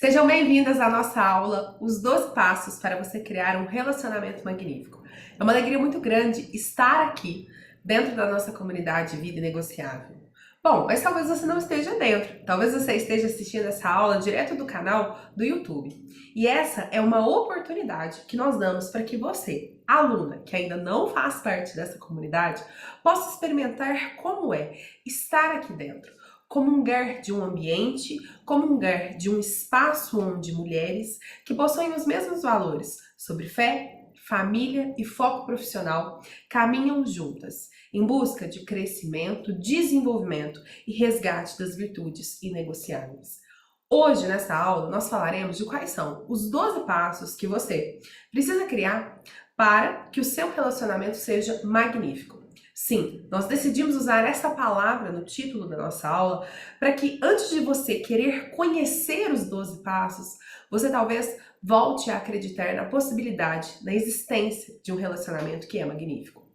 Sejam bem-vindas à nossa aula, os 12 passos para você criar um relacionamento magnífico. É uma alegria muito grande estar aqui dentro da nossa comunidade Vida Inegociável. Bom, mas talvez você não esteja dentro, talvez você esteja assistindo essa aula direto do canal do YouTube. E essa é uma oportunidade que nós damos para que você, aluna que ainda não faz parte dessa comunidade, possa experimentar como é estar aqui dentro. Comungar de um ambiente, comungar de um espaço onde mulheres que possuem os mesmos valores sobre fé, família e foco profissional caminham juntas em busca de crescimento, desenvolvimento e resgate das virtudes inegociáveis. Hoje, nessa aula, nós falaremos de quais são os 12 passos que você precisa criar para que o seu relacionamento seja magnífico. Sim, nós decidimos usar essa palavra no título da nossa aula para que antes de você querer conhecer os 12 passos, você talvez volte a acreditar na possibilidade, na existência de um relacionamento que é magnífico.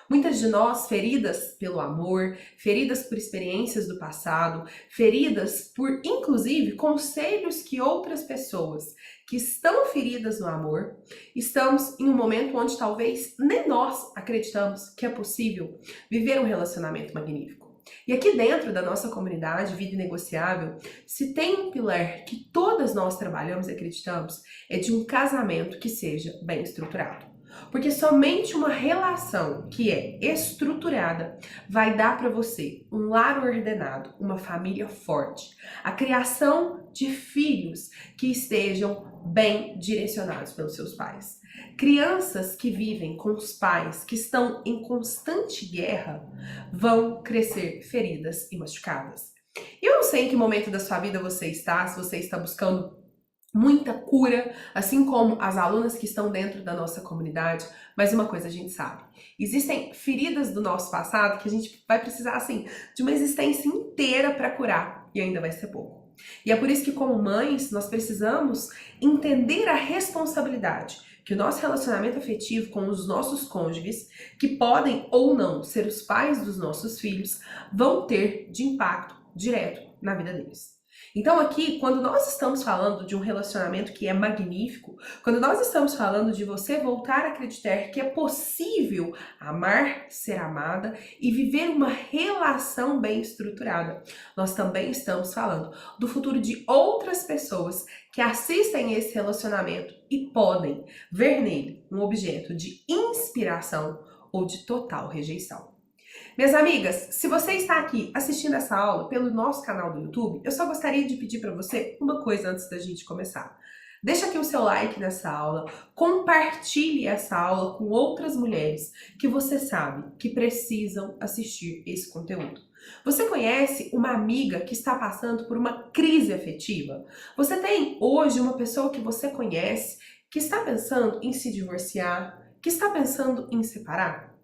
Muitas de nós feridas pelo amor, feridas por experiências do passado, feridas por, inclusive, conselhos que outras pessoas que estão feridas no amor, estamos em um momento onde talvez nem nós acreditamos que é possível viver um relacionamento magnífico. E aqui dentro da nossa comunidade Vida Inegociável, se tem um pilar que todas nós trabalhamos e acreditamos, é de um casamento que seja bem estruturado. Porque somente uma relação que é estruturada vai dar para você um lar ordenado, uma família forte, a criação de filhos que estejam bem direcionados pelos seus pais. Crianças que vivem com os pais que estão em constante guerra vão crescer feridas e machucadas. Eu não sei em que momento da sua vida você está, se você está buscando muita cura, assim como as alunas que estão dentro da nossa comunidade, mas uma coisa a gente sabe, existem feridas do nosso passado que a gente vai precisar, assim, de uma existência inteira para curar, e ainda vai ser pouco. E é por isso que, como mães, nós precisamos entender a responsabilidade que o nosso relacionamento afetivo com os nossos cônjuges, que podem ou não ser os pais dos nossos filhos, vão ter de impacto direto na vida deles. Então aqui, quando nós estamos falando de um relacionamento que é magnífico, quando nós estamos falando de você voltar a acreditar que é possível amar, ser amada e viver uma relação bem estruturada, nós também estamos falando do futuro de outras pessoas que assistem a esse relacionamento e podem ver nele um objeto de inspiração ou de total rejeição. Minhas amigas, se você está aqui assistindo essa aula pelo nosso canal do YouTube, eu só gostaria de pedir para você uma coisa antes da gente começar. Deixa aqui o seu like nessa aula, compartilhe essa aula com outras mulheres que você sabe que precisam assistir esse conteúdo. Você conhece uma amiga que está passando por uma crise afetiva? Você tem hoje uma pessoa que você conhece que está pensando em se divorciar, que está pensando em separar?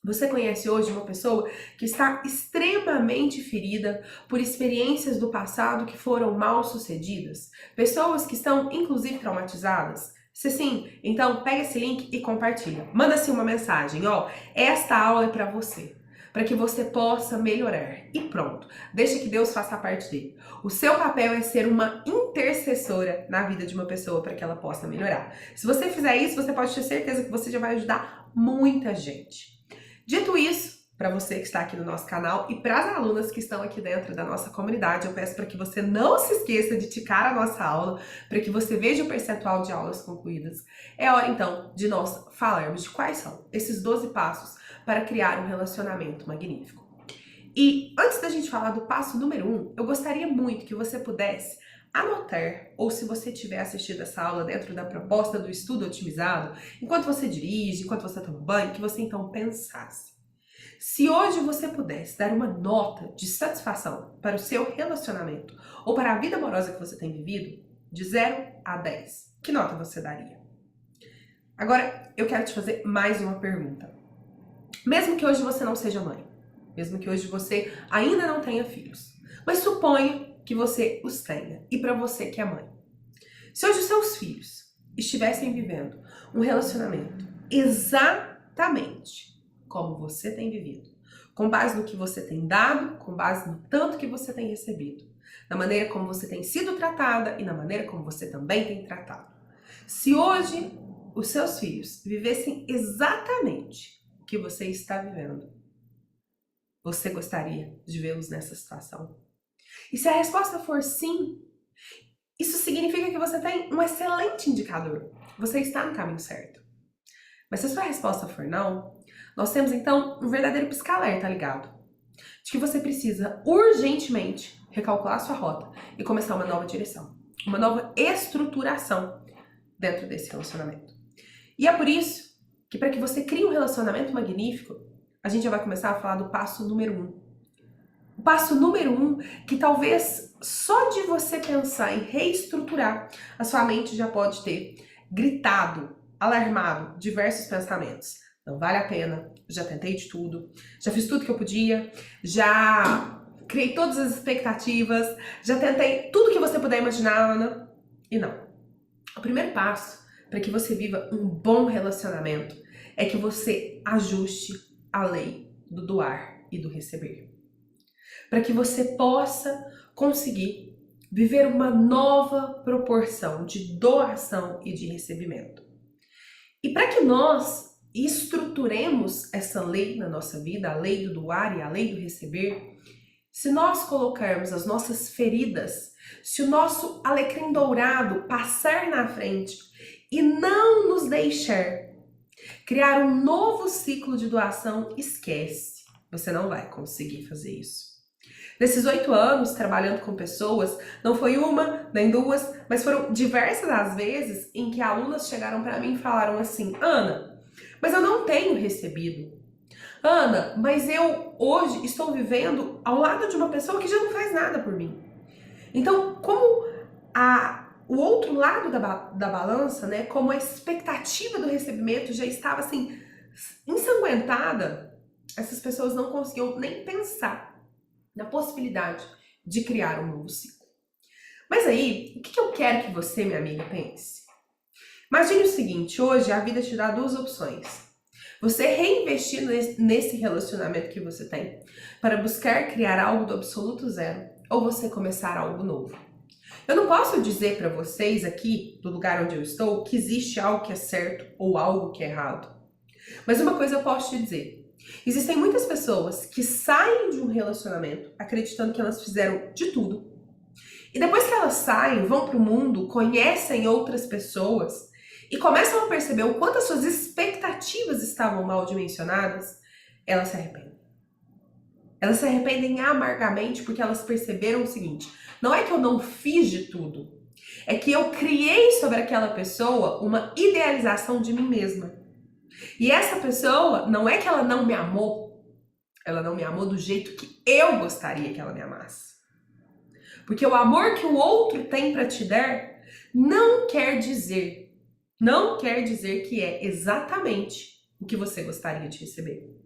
Você conhece hoje uma pessoa que está extremamente ferida por experiências do passado que foram mal sucedidas? Pessoas que estão, inclusive, traumatizadas? Se sim, então pega esse link e compartilha. Manda assim uma mensagem, ó, esta aula é para você, para que você possa melhorar. E pronto, deixa que Deus faça parte dele. O seu papel é ser uma intercessora na vida de uma pessoa para que ela possa melhorar. Se você fizer isso, você pode ter certeza que você já vai ajudar muita gente. Dito isso, para você que está aqui no nosso canal e para as alunas que estão aqui dentro da nossa comunidade, eu peço para que você não se esqueça de ticar a nossa aula, para que você veja o percentual de aulas concluídas. É hora então de nós falarmos de quais são esses 12 passos para criar um relacionamento magnífico. E antes da gente falar do passo número 1, eu gostaria muito que você pudesse anotar, ou se você tiver assistido essa aula dentro da proposta do estudo otimizado, enquanto você dirige, enquanto você toma banho, que você então pensasse. Se hoje você pudesse dar uma nota de satisfação para o seu relacionamento ou para a vida amorosa que você tem vivido, de 0 a 10, que nota você daria? Agora, eu quero te fazer mais uma pergunta. Mesmo que hoje você não seja mãe, mesmo que hoje você ainda não tenha filhos, mas suponha que você os tenha, e para você que é mãe. Se hoje os seus filhos estivessem vivendo um relacionamento exatamente como você tem vivido, com base no que você tem dado, com base no tanto que você tem recebido, na maneira como você tem sido tratada e na maneira como você também tem tratado. Se hoje os seus filhos vivessem exatamente o que você está vivendo, você gostaria de vê-los nessa situação? E se a resposta for sim, isso significa que você tem um excelente indicador. Você está no caminho certo. Mas se a sua resposta for não, nós temos então um verdadeiro pisca-alerta, ligado? De que você precisa urgentemente recalcular sua rota e começar uma nova direção, uma nova estruturação dentro desse relacionamento. E é por isso que, para que você crie um relacionamento magnífico, a gente já vai começar a falar do passo número 1. O passo número 1, que talvez só de você pensar em reestruturar, a sua mente já pode ter gritado, alarmado diversos pensamentos. Não vale a pena, já tentei de tudo, já fiz tudo que eu podia, já criei todas as expectativas, já tentei tudo que você puder imaginar, Ana, e não. O primeiro passo para que você viva um bom relacionamento é que você ajuste a lei do doar e do receber. Para que você possa conseguir viver uma nova proporção de doação e de recebimento. E para que nós estruturemos essa lei na nossa vida, a lei do doar e a lei do receber, se nós colocarmos as nossas feridas, se o nosso alecrim dourado passar na frente e não nos deixar criar um novo ciclo de doação, esquece, você não vai conseguir fazer isso. Nesses 8 anos trabalhando com pessoas, não foi uma, nem duas, mas foram diversas as vezes em que alunas chegaram para mim e falaram assim: Ana, mas eu não tenho recebido. Ana, mas eu hoje estou vivendo ao lado de uma pessoa que já não faz nada por mim. Então, como o outro lado da balança, né, como a expectativa do recebimento já estava assim ensanguentada, essas pessoas não conseguiam nem pensar na possibilidade de criar um novo ciclo. Mas aí, o que eu quero que você, minha amiga, pense? Imagine o seguinte: hoje a vida te dá 2 opções. Você reinvestir nesse relacionamento que você tem para buscar criar algo do absoluto zero, ou você começar algo novo. Eu não posso dizer para vocês aqui, do lugar onde eu estou, que existe algo que é certo ou algo que é errado. Mas uma coisa eu posso te dizer: existem muitas pessoas que saem de um relacionamento acreditando que elas fizeram de tudo. E depois que elas saem, vão para o mundo, conhecem outras pessoas e começam a perceber o quanto as suas expectativas estavam mal dimensionadas, elas se arrependem. Elas se arrependem amargamente porque elas perceberam o seguinte: não é que eu não fiz de tudo, é que eu criei sobre aquela pessoa uma idealização de mim mesma. E essa pessoa, não é que ela não me amou, ela não me amou do jeito que eu gostaria que ela me amasse. Porque o amor que o outro tem para te dar não quer dizer que é exatamente o que você gostaria de receber.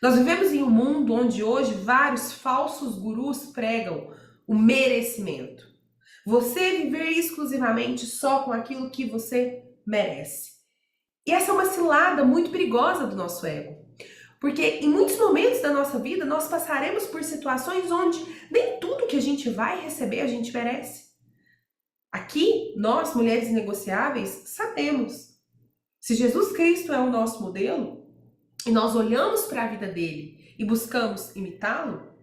Nós vivemos em um mundo onde hoje vários falsos gurus pregam o merecimento. Você viver exclusivamente só com aquilo que você merece. E essa é uma cilada muito perigosa do nosso ego. Porque em muitos momentos da nossa vida nós passaremos por situações onde nem tudo que a gente vai receber a gente merece. Aqui, nós, mulheres negociáveis, sabemos. Se Jesus Cristo é o nosso modelo e nós olhamos para a vida dele e buscamos imitá-lo,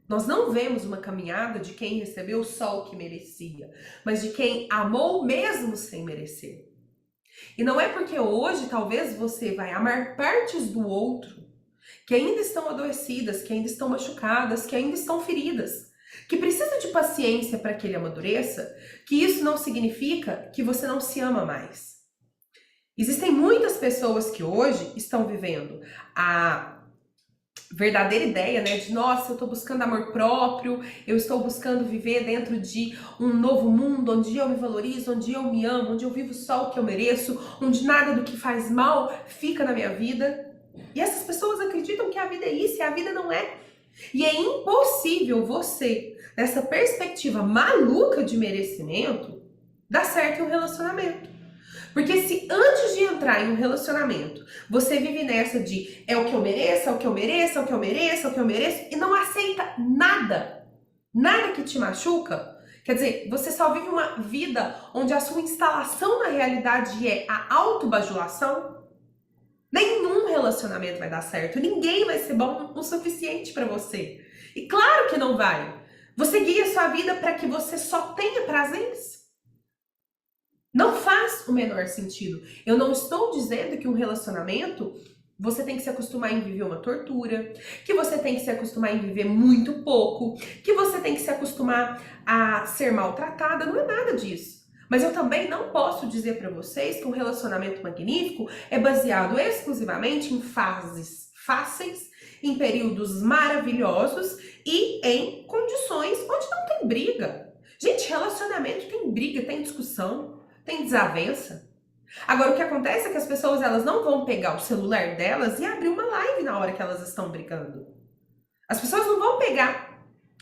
nós não vemos uma caminhada de quem recebeu só o que merecia, mas de quem amou mesmo sem merecer. E não é porque hoje talvez você vai amar partes do outro que ainda estão adoecidas, que ainda estão machucadas, que ainda estão feridas, que precisa de paciência para que ele amadureça, que isso não significa que você não se ama mais. Existem muitas pessoas que hoje estão vivendo a verdadeira ideia, né, de nossa, eu estou buscando amor próprio, eu estou buscando viver dentro de um novo mundo, onde eu me valorizo, onde eu me amo, onde eu vivo só o que eu mereço, onde nada do que faz mal fica na minha vida. E essas pessoas acreditam que a vida é isso e a vida não é. E é impossível você, nessa perspectiva maluca de merecimento, dar certo em um relacionamento. Porque se antes de entrar em um relacionamento, você vive nessa de é o que eu mereço, é o que eu mereço, é o que eu mereço, é o que eu mereço, e não aceita nada nada que te machuca. Quer dizer, você só vive uma vida onde a sua instalação na realidade é a autobajulação. Nenhum relacionamento vai dar certo. Ninguém vai ser bom o suficiente para você. E claro que não vai. Você guia sua vida para que você só tenha prazeres? Não faz o menor sentido. Eu não estou dizendo que um relacionamento você tem que se acostumar em viver uma tortura, que você tem que se acostumar em viver muito pouco, que você tem que se acostumar a ser maltratada. Não é nada disso. Mas eu também não posso dizer para vocês que um relacionamento magnífico é baseado exclusivamente em fases fáceis, em períodos maravilhosos e em condições onde não tem briga. Gente, relacionamento tem briga, tem discussão, tem desavença. Agora, o que acontece é que as pessoas elas não vão pegar o celular delas e abrir uma live na hora que elas estão brigando. As pessoas não vão pegar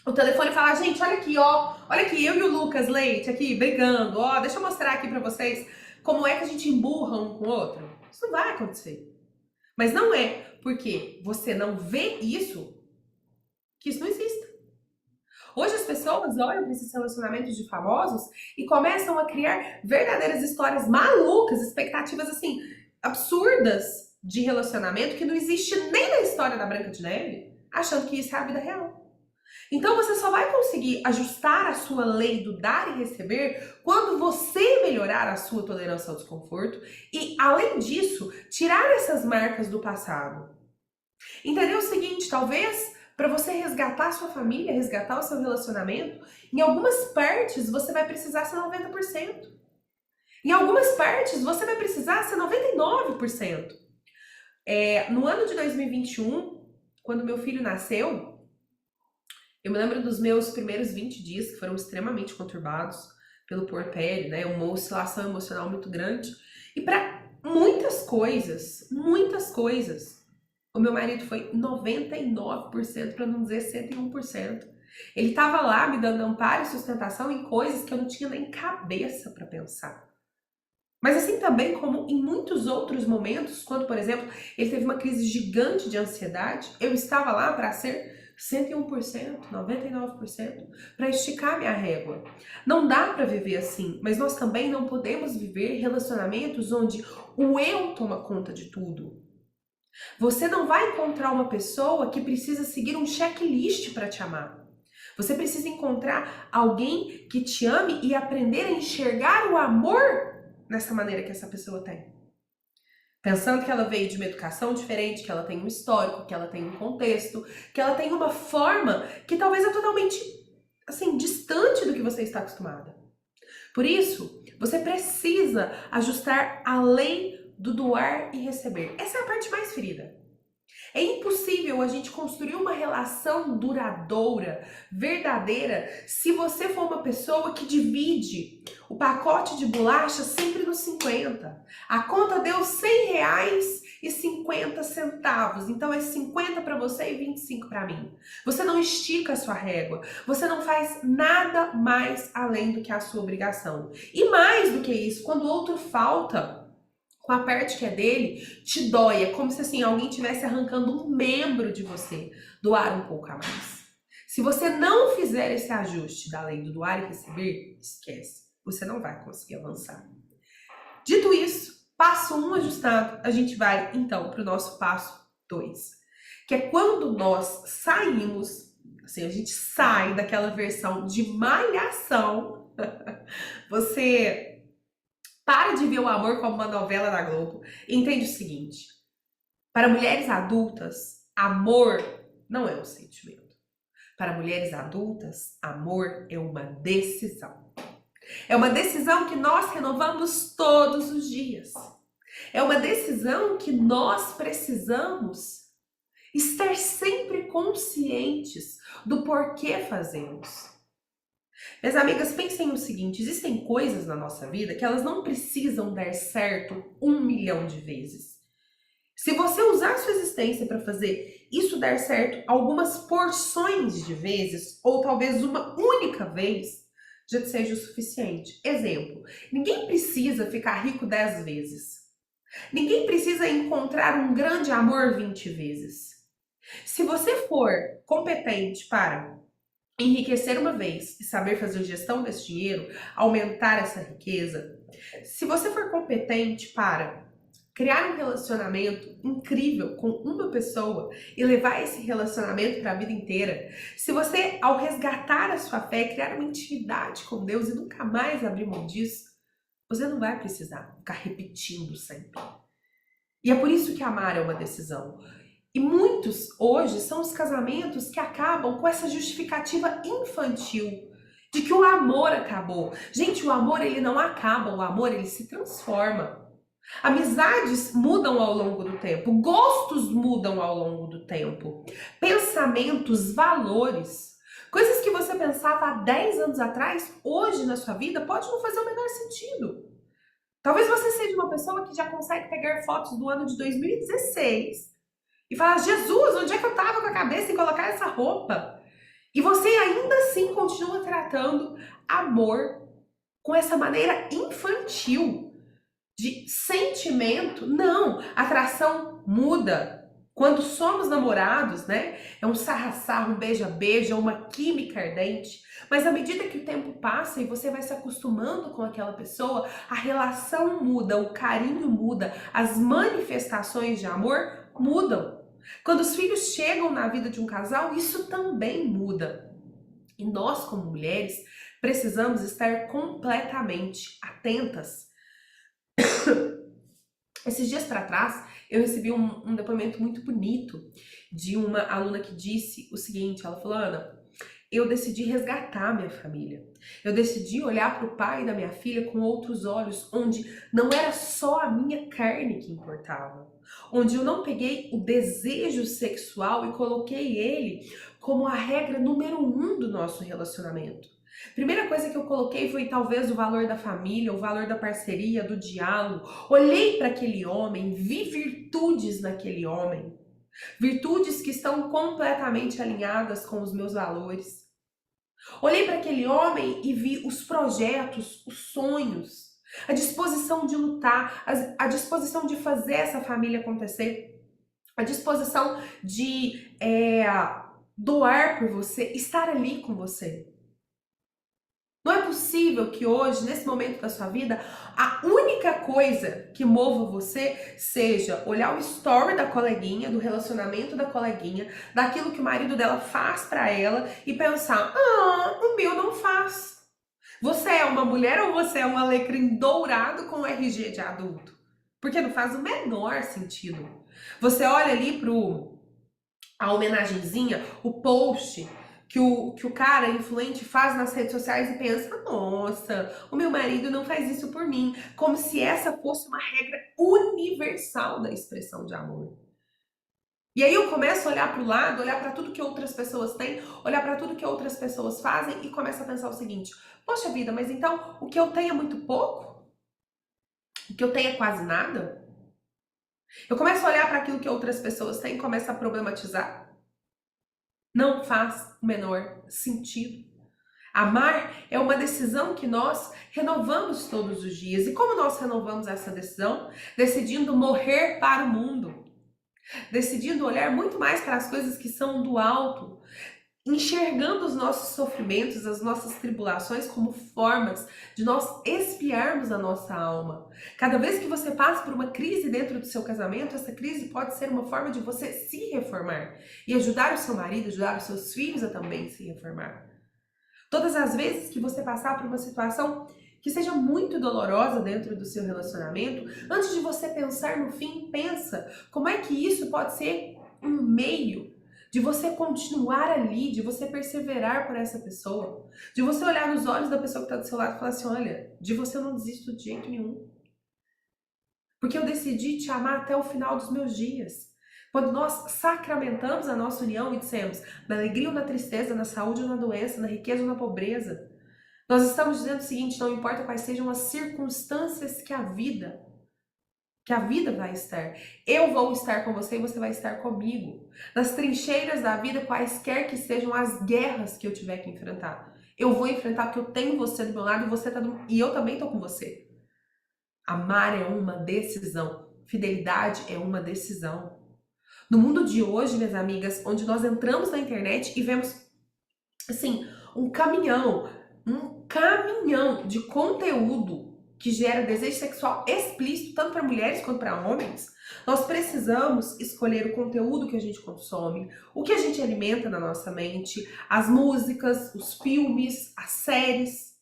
o telefone e falar, gente, olha aqui, ó, olha aqui, eu e o Lucas Leite aqui brigando, ó, deixa eu mostrar aqui pra vocês como é que a gente emburra um com o outro. Isso não vai acontecer. Mas não é porque você não vê isso que isso não existe. Hoje as pessoas olham para esses relacionamentos de famosos e começam a criar verdadeiras histórias malucas, expectativas assim, absurdas de relacionamento que não existe nem na história da Branca de Neve, achando que isso é a vida real. Então você só vai conseguir ajustar a sua lei do dar e receber quando você melhorar a sua tolerância ao desconforto e, além disso, tirar essas marcas do passado. Entendeu o seguinte, talvez para você resgatar a sua família, resgatar o seu relacionamento, em algumas partes você vai precisar ser 90%. Em algumas partes você vai precisar ser 99%. No ano de 2021, quando meu filho nasceu, eu me lembro dos meus primeiros 20 dias que foram extremamente conturbados pelo puerpério, né? Uma oscilação emocional muito grande. E para muitas coisas, o meu marido foi 99%, para não dizer 101%. Ele estava lá me dando amparo e sustentação em coisas que eu não tinha nem cabeça para pensar. Mas assim também como em muitos outros momentos, quando, por exemplo, ele teve uma crise gigante de ansiedade, eu estava lá para ser 101%, 99%, para esticar minha régua. Não dá para viver assim, mas nós também não podemos viver relacionamentos onde o eu toma conta de tudo. Você não vai encontrar uma pessoa que precisa seguir um checklist para te amar. Você precisa encontrar alguém que te ame e aprender a enxergar o amor nessa maneira que essa pessoa tem. Pensando que ela veio de uma educação diferente, que ela tem um histórico, que ela tem um contexto, que ela tem uma forma que talvez é totalmente, assim, distante do que você está acostumada. Por isso, você precisa ajustar a lei do doar e receber. Essa é a parte mais ferida. É impossível a gente construir uma relação duradoura, verdadeira, se você for uma pessoa que divide o pacote de bolacha sempre nos 50. A conta deu R$100,50, então é 50 para você e 25 para mim. Você não estica a sua régua, você não faz nada mais além do que a sua obrigação. E mais do que isso, quando o outro falta com a parte que é dele, te dói. É como se assim, alguém estivesse arrancando um membro de você. Doar um pouco a mais. Se você não fizer esse ajuste da lei do doar e receber, esquece. Você não vai conseguir avançar. Dito isso, passo 1 ajustado, a gente vai então para o nosso passo 2. Que é quando nós saímos, assim, a gente sai daquela versão de malhação. Você para de ver o amor como uma novela da Globo e entende o seguinte: para mulheres adultas, amor não é um sentimento. Para mulheres adultas, amor é uma decisão. É uma decisão que nós renovamos todos os dias. É uma decisão que nós precisamos estar sempre conscientes do porquê fazemos. Minhas amigas, pensem o seguinte, existem coisas na nossa vida que elas não precisam dar certo 1 milhão de vezes. Se você usar a sua existência para fazer isso dar certo algumas porções de vezes, ou talvez uma única vez, já seja o suficiente. Exemplo, ninguém precisa ficar rico 10 vezes. Ninguém precisa encontrar um grande amor 20 vezes. Se você for competente para enriquecer uma vez e saber fazer gestão desse dinheiro, aumentar essa riqueza, se você for competente para criar um relacionamento incrível com uma pessoa e levar esse relacionamento para a vida inteira, se você, ao resgatar a sua fé, criar uma intimidade com Deus e nunca mais abrir mão disso, você não vai precisar ficar repetindo sempre. E é por isso que amar é uma decisão. E muitos hoje são os casamentos que acabam com essa justificativa infantil de que o amor acabou. Gente, o amor ele não acaba, o amor ele se transforma. Amizades mudam ao longo do tempo, gostos mudam ao longo do tempo, pensamentos, valores, coisas que você pensava há 10 anos atrás, hoje na sua vida, pode não fazer o menor sentido. Talvez você seja uma pessoa que já consegue pegar fotos do ano de 2016 e falar, Jesus, onde é que eu tava com a cabeça em colocar essa roupa? E você ainda assim continua tratando amor com essa maneira infantil de sentimento. Não, atração muda. Quando somos namorados, né? É um sarra-sarra, um beija-beija, uma química ardente. Mas à medida que o tempo passa e você vai se acostumando com aquela pessoa, a relação muda, o carinho muda, as manifestações de amor mudam. Quando os filhos chegam na vida de um casal, isso também muda. E nós, como mulheres, precisamos estar completamente atentas. Esses dias para trás, eu recebi um depoimento muito bonito de uma aluna que disse o seguinte, ela falou, Ana, eu decidi resgatar minha família. Eu decidi olhar para o pai da minha filha com outros olhos, onde não era só a minha carne que importava. Onde eu não peguei o desejo sexual e coloquei ele como a regra número 1 do nosso relacionamento. Primeira coisa que eu coloquei foi talvez o valor da família, o valor da parceria, do diálogo. Olhei para aquele homem, vi virtudes naquele homem. Virtudes que estão completamente alinhadas com os meus valores. Olhei para aquele homem e vi os projetos, os sonhos, a disposição de lutar, a disposição de fazer essa família acontecer, a disposição de doar por você, estar ali com você. Não é possível que hoje, nesse momento da sua vida, a única coisa que mova você seja olhar o story da coleguinha, do relacionamento da coleguinha, daquilo que o marido dela faz pra ela e pensar, o meu não faz. Você é uma mulher ou você é um alecrim dourado com RG de adulto? Porque não faz o menor sentido. Você olha ali a homenagenzinha, o post que o cara influente faz nas redes sociais e pensa, nossa, o meu marido não faz isso por mim, como se essa fosse uma regra universal da expressão de amor. E aí eu começo a olhar para o lado, olhar para tudo que outras pessoas têm, olhar para tudo que outras pessoas fazem e começo a pensar o seguinte, poxa vida, mas então o que eu tenho é muito pouco? O que eu tenho é quase nada? Eu começo a olhar para aquilo que outras pessoas têm e começo a problematizar. Não faz o menor sentido. Amar é uma decisão que nós renovamos todos os dias. E como nós renovamos essa decisão? Decidindo morrer para o mundo. Decidindo olhar muito mais para as coisas que são do alto. Enxergando os nossos sofrimentos, as nossas tribulações como formas de nós expiarmos a nossa alma. Cada vez que você passa por uma crise dentro do seu casamento, essa crise pode ser uma forma de você se reformar e ajudar o seu marido, ajudar os seus filhos a também se reformar. Todas as vezes que você passar por uma situação que seja muito dolorosa dentro do seu relacionamento, antes de você pensar no fim, pensa como é que isso pode ser um meio de você continuar ali, de você perseverar por essa pessoa, de você olhar nos olhos da pessoa que está do seu lado e falar assim, olha, de você eu não desisto de jeito nenhum. Porque eu decidi te amar até o final dos meus dias. Quando nós sacramentamos a nossa união e dissemos, na alegria ou na tristeza, na saúde ou na doença, na riqueza ou na pobreza, nós estamos dizendo o seguinte, não importa quais sejam as circunstâncias que a vida vai estar. Eu vou estar com você e você vai estar comigo. Nas trincheiras da vida, quaisquer que sejam as guerras que eu tiver que enfrentar. Eu vou enfrentar porque eu tenho você do meu lado e você e eu também tô com você. Amar é uma decisão. Fidelidade é uma decisão. No mundo de hoje, minhas amigas, onde nós entramos na internet e vemos assim, um caminhão de conteúdo que gera desejo sexual explícito, tanto para mulheres quanto para homens. Nós precisamos escolher o conteúdo que a gente consome, o que a gente alimenta na nossa mente, as músicas, os filmes, as séries.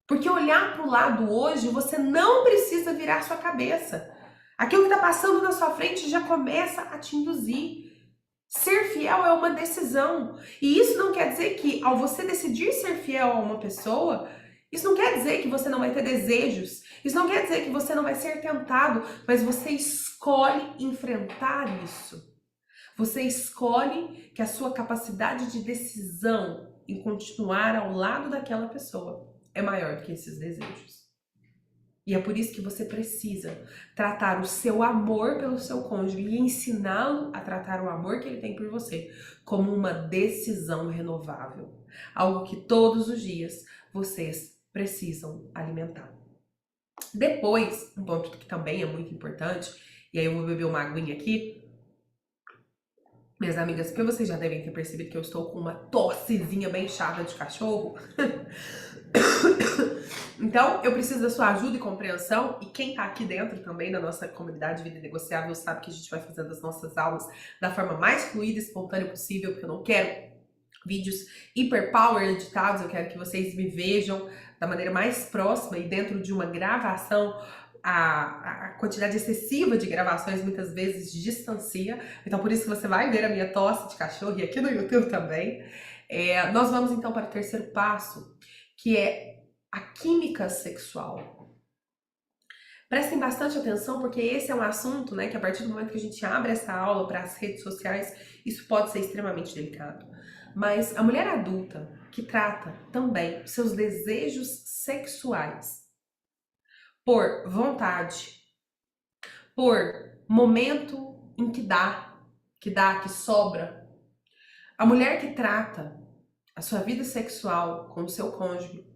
Porque olhar para o lado hoje, você não precisa virar sua cabeça. Aquilo que está passando na sua frente já começa a te induzir. Ser fiel é uma decisão. E isso não quer dizer que, ao você decidir ser fiel a uma pessoa, isso não quer dizer que você não vai ter desejos. Isso não quer dizer que você não vai ser tentado, mas você escolhe enfrentar isso. Você escolhe que a sua capacidade de decisão em continuar ao lado daquela pessoa é maior do que esses desejos. E é por isso que você precisa tratar o seu amor pelo seu cônjuge e ensiná-lo a tratar o amor que ele tem por você como uma decisão renovável. Algo que todos os dias vocês precisam alimentar. Depois, um ponto que também é muito importante, e aí eu vou beber uma aguinha aqui, minhas amigas, porque vocês já devem ter percebido que eu estou com uma tossezinha bem chata de cachorro. Então, eu preciso da sua ajuda e compreensão, e quem tá aqui dentro também da nossa comunidade Vida Negociável sabe que a gente vai fazendo as nossas aulas da forma mais fluida e espontânea possível, porque eu não quero vídeos hiperpower editados, eu quero que vocês me vejam da maneira mais próxima e dentro de uma gravação. A quantidade excessiva de gravações muitas vezes distancia, então por isso que você vai ver a minha tosse de cachorro e aqui no YouTube também. Nós vamos então para o terceiro passo, que é a química sexual. Prestem bastante atenção, porque esse é um assunto, né, que a partir do momento que a gente abre essa aula para as redes sociais, isso pode ser extremamente delicado. Mas a mulher adulta que trata também seus desejos sexuais por vontade, por momento em que sobra. A mulher que trata a sua vida sexual com o seu cônjuge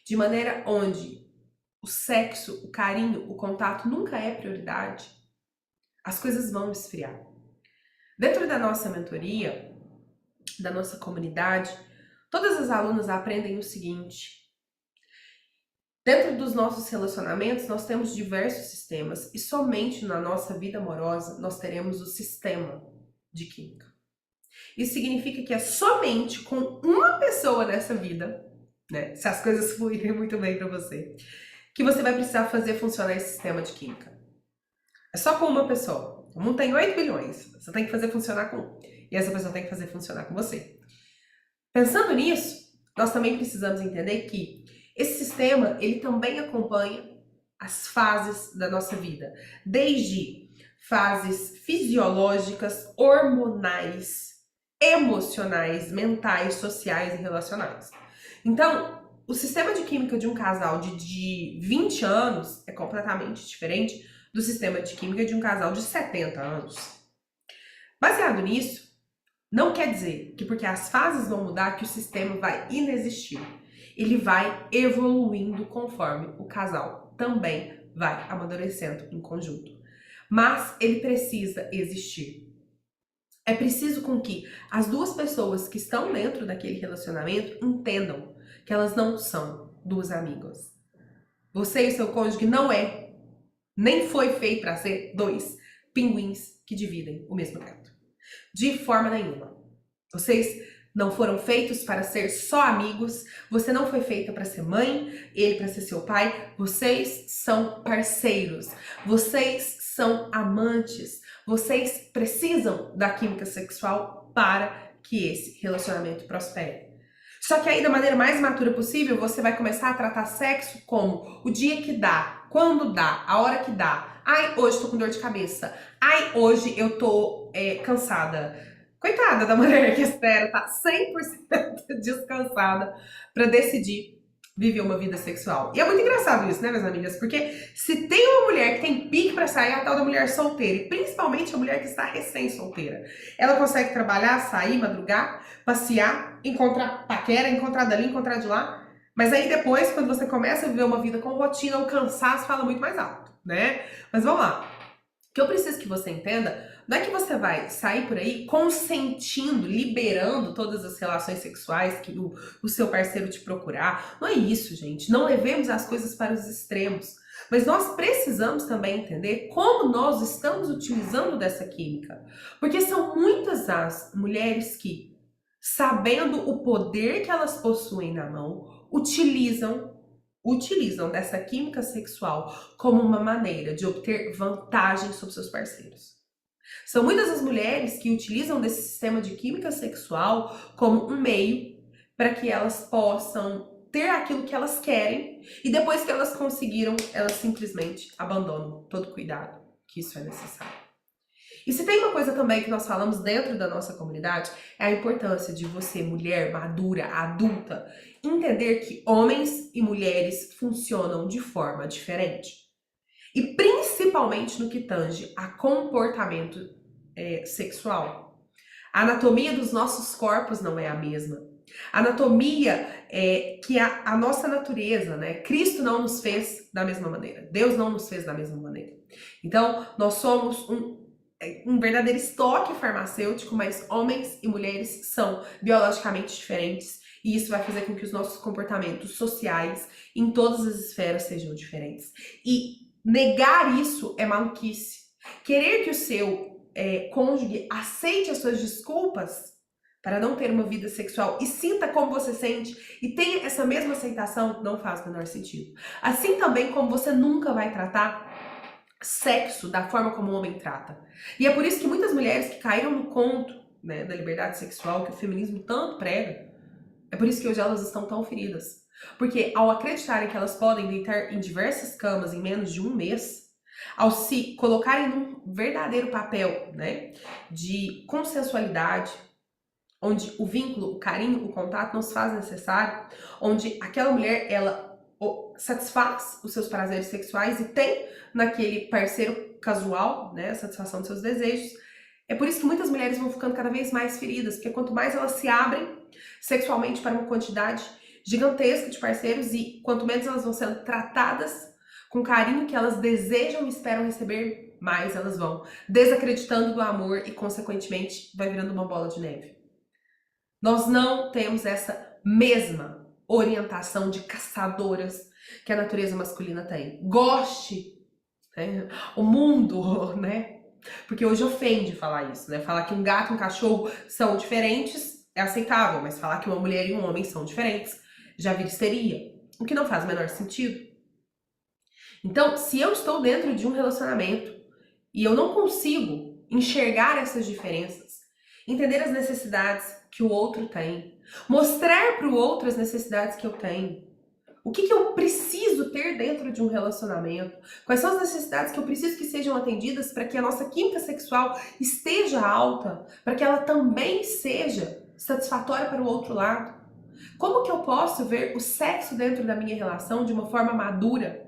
de maneira onde o sexo, o carinho, o contato nunca é prioridade, as coisas vão esfriar. Dentro da nossa mentoria, da nossa comunidade, todas as alunas aprendem o seguinte: dentro dos nossos relacionamentos, nós temos diversos sistemas e somente na nossa vida amorosa nós teremos o sistema de química. Isso significa que é somente com uma pessoa nessa vida, né, se as coisas fluírem muito bem para você, que você vai precisar fazer funcionar esse sistema de química. É só com uma pessoa. O mundo tem 8 bilhões, você tem que fazer funcionar com um. E essa pessoa tem que fazer funcionar com você. Pensando nisso, nós também precisamos entender que esse sistema, ele também acompanha as fases da nossa vida, desde fases fisiológicas, hormonais, emocionais, mentais, sociais e relacionais. Então, o sistema de química de um casal de 20 anos é completamente diferente do sistema de química de um casal de 70 anos. Baseado nisso, não quer dizer que porque as fases vão mudar que o sistema vai inexistir. Ele vai evoluindo conforme o casal também vai amadurecendo em conjunto. Mas ele precisa existir. É preciso com que as duas pessoas que estão dentro daquele relacionamento entendam que elas não são duas amigas. Você e seu cônjuge não nem foi feito para ser dois pinguins que dividem o mesmo teto. De forma nenhuma. Vocês não foram feitos para ser só amigos, você não foi feita para ser mãe, ele para ser seu pai, vocês são parceiros, vocês são amantes, vocês precisam da química sexual para que esse relacionamento prospere. Só que aí, da maneira mais matura possível, você vai começar a tratar sexo como o dia que dá, quando dá, a hora que dá. Ai, hoje tô com dor de cabeça. Ai, hoje eu tô cansada. Coitada da mulher que espera tá 100% descansada para decidir viver uma vida sexual. E é muito engraçado isso, né, minhas amigas? Porque se tem uma mulher que tem pique para sair, é a tal da mulher solteira. E principalmente a mulher que está recém-solteira. Ela consegue trabalhar, sair, madrugar, passear, encontrar paquera, encontrar dali, encontrar de lá. Mas aí depois, quando você começa a viver uma vida com rotina, o cansaço fala muito mais alto, né? Mas vamos lá. O que eu preciso que você entenda, Não é que você vai sair por aí consentindo, liberando todas as relações sexuais que o seu parceiro te procurar. Não é isso, gente. Não levemos as coisas para os extremos. Mas nós precisamos também entender como nós estamos utilizando dessa química. Porque são muitas as mulheres que, sabendo o poder que elas possuem na mão, utilizam dessa química sexual como uma maneira de obter vantagem sobre seus parceiros. São muitas as mulheres que utilizam desse sistema de química sexual como um meio para que elas possam ter aquilo que elas querem e depois que elas conseguiram, elas simplesmente abandonam todo cuidado que isso é necessário. E se tem uma coisa também que nós falamos dentro da nossa comunidade, é a importância de você, mulher madura, adulta, entender que homens e mulheres funcionam de forma diferente. E principalmente no que tange a comportamento sexual. A anatomia dos nossos corpos não é a mesma. A anatomia que a nossa natureza, né? Cristo não nos fez da mesma maneira. Deus não nos fez da mesma maneira. Então, nós somos um verdadeiro estoque farmacêutico, mas homens e mulheres são biologicamente diferentes e isso vai fazer com que os nossos comportamentos sociais em todas as esferas sejam diferentes. E negar isso é maluquice. Querer que o seu cônjuge aceite as suas desculpas para não ter uma vida sexual e sinta como você sente e tenha essa mesma aceitação não faz o menor sentido. Assim também como você nunca vai tratar sexo da forma como o homem trata. E é por isso que muitas mulheres que caíram no conto, né, da liberdade sexual que o feminismo tanto prega, é por isso que hoje elas estão tão feridas. Porque ao acreditarem que elas podem deitar em diversas camas em menos de um mês, ao se colocarem num verdadeiro papel, né, de consensualidade, onde o vínculo, o carinho, o contato não se faz necessário, onde aquela mulher, ela satisfaz os seus prazeres sexuais e tem naquele parceiro casual, né, a satisfação dos seus desejos. É por isso que muitas mulheres vão ficando cada vez mais feridas, porque quanto mais elas se abrem sexualmente para uma quantidade gigantesca de parceiros e quanto menos elas vão sendo tratadas com carinho que elas desejam e esperam receber, mais elas vão desacreditando do amor e, consequentemente, vai virando uma bola de neve. Nós não temos essa mesma orientação de caçadoras que a natureza masculina tem. Goste, né? O mundo, né? Porque hoje ofende falar isso, né? Falar que um gato e um cachorro são diferentes é aceitável, mas falar que uma mulher e um homem são diferentes já vira histeria, o que não faz o menor sentido. Então, se eu estou dentro de um relacionamento e eu não consigo enxergar essas diferenças, entender as necessidades que o outro tem, mostrar para o outro as necessidades que eu tenho, o que eu preciso ter dentro de um relacionamento, quais são as necessidades que eu preciso que sejam atendidas para que a nossa química sexual esteja alta, para que ela também seja satisfatória para o outro lado. Como que eu posso ver o sexo dentro da minha relação de uma forma madura,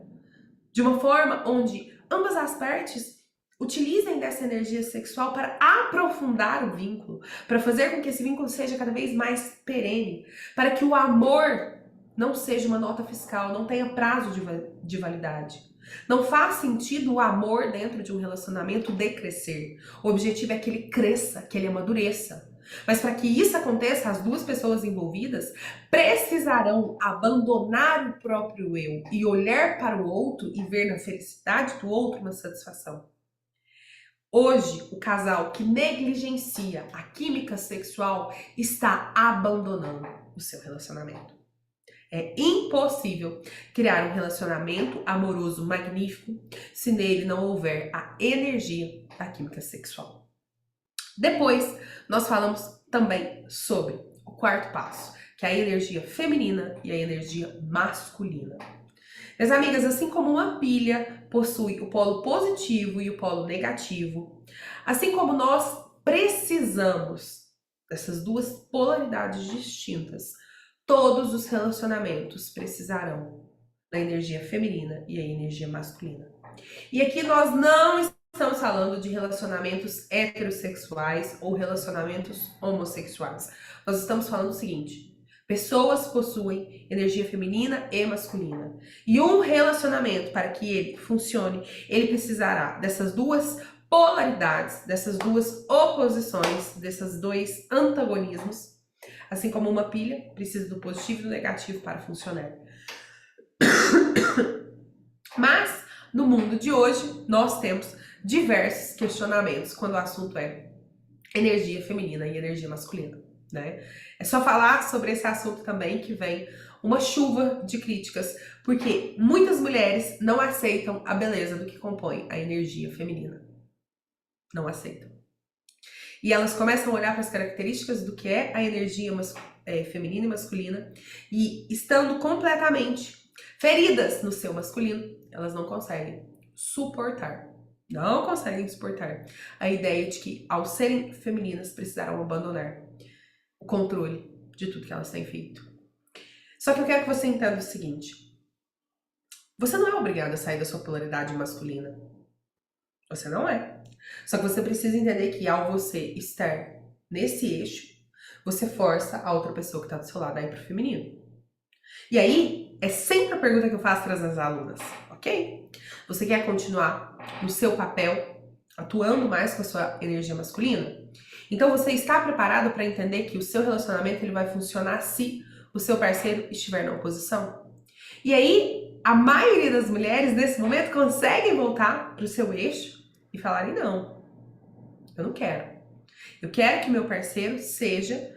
de uma forma onde ambas as partes utilizem dessa energia sexual para aprofundar o vínculo, para fazer com que esse vínculo seja cada vez mais perene, para que o amor não seja uma nota fiscal, não tenha prazo de validade. Não faz sentido o amor dentro de um relacionamento decrescer. O objetivo é que ele cresça, que ele amadureça. Mas para que isso aconteça, as duas pessoas envolvidas precisarão abandonar o próprio eu e olhar para o outro e ver na felicidade do outro uma satisfação. Hoje, o casal que negligencia a química sexual está abandonando o seu relacionamento. É impossível criar um relacionamento amoroso magnífico se nele não houver a energia da química sexual. Depois, nós falamos também sobre o quarto passo, que é a energia feminina e a energia masculina. Minhas amigas, assim como uma pilha possui o polo positivo e o polo negativo, assim como nós precisamos dessas duas polaridades distintas, todos os relacionamentos precisarão da energia feminina e a energia masculina. E aqui nós não estamos falando de relacionamentos heterossexuais ou relacionamentos homossexuais. Nós estamos falando o seguinte: pessoas possuem energia feminina e masculina. E um relacionamento, para que ele funcione, ele precisará dessas duas polaridades, dessas duas oposições, desses dois antagonismos, assim como uma pilha precisa do positivo e do negativo para funcionar. Mas, no mundo de hoje, nós temos diversos questionamentos quando o assunto é energia feminina e energia masculina, né? É só falar sobre esse assunto também que vem uma chuva de críticas, porque muitas mulheres não aceitam a beleza do que compõe a energia feminina. Não aceitam. E elas começam a olhar para as características do que é a energia feminina e masculina, e estando completamente feridas no seu masculino, elas não conseguem suportar. Não conseguem suportar a ideia de que, ao serem femininas, precisaram abandonar o controle de tudo que elas têm feito. Só que eu quero que você entenda o seguinte: você não é obrigada a sair da sua polaridade masculina. Você não é. Só que você precisa entender que, ao você estar nesse eixo, você força a outra pessoa que está do seu lado a ir pro feminino. E aí, é sempre a pergunta que eu faço para as minhas alunas, ok? Você quer continuar no seu papel, atuando mais com a sua energia masculina? Então você está preparado para entender que o seu relacionamento ele vai funcionar se o seu parceiro estiver na oposição? E aí, a maioria das mulheres nesse momento conseguem voltar para o seu eixo e falarem: não, eu não quero. Eu quero que meu parceiro seja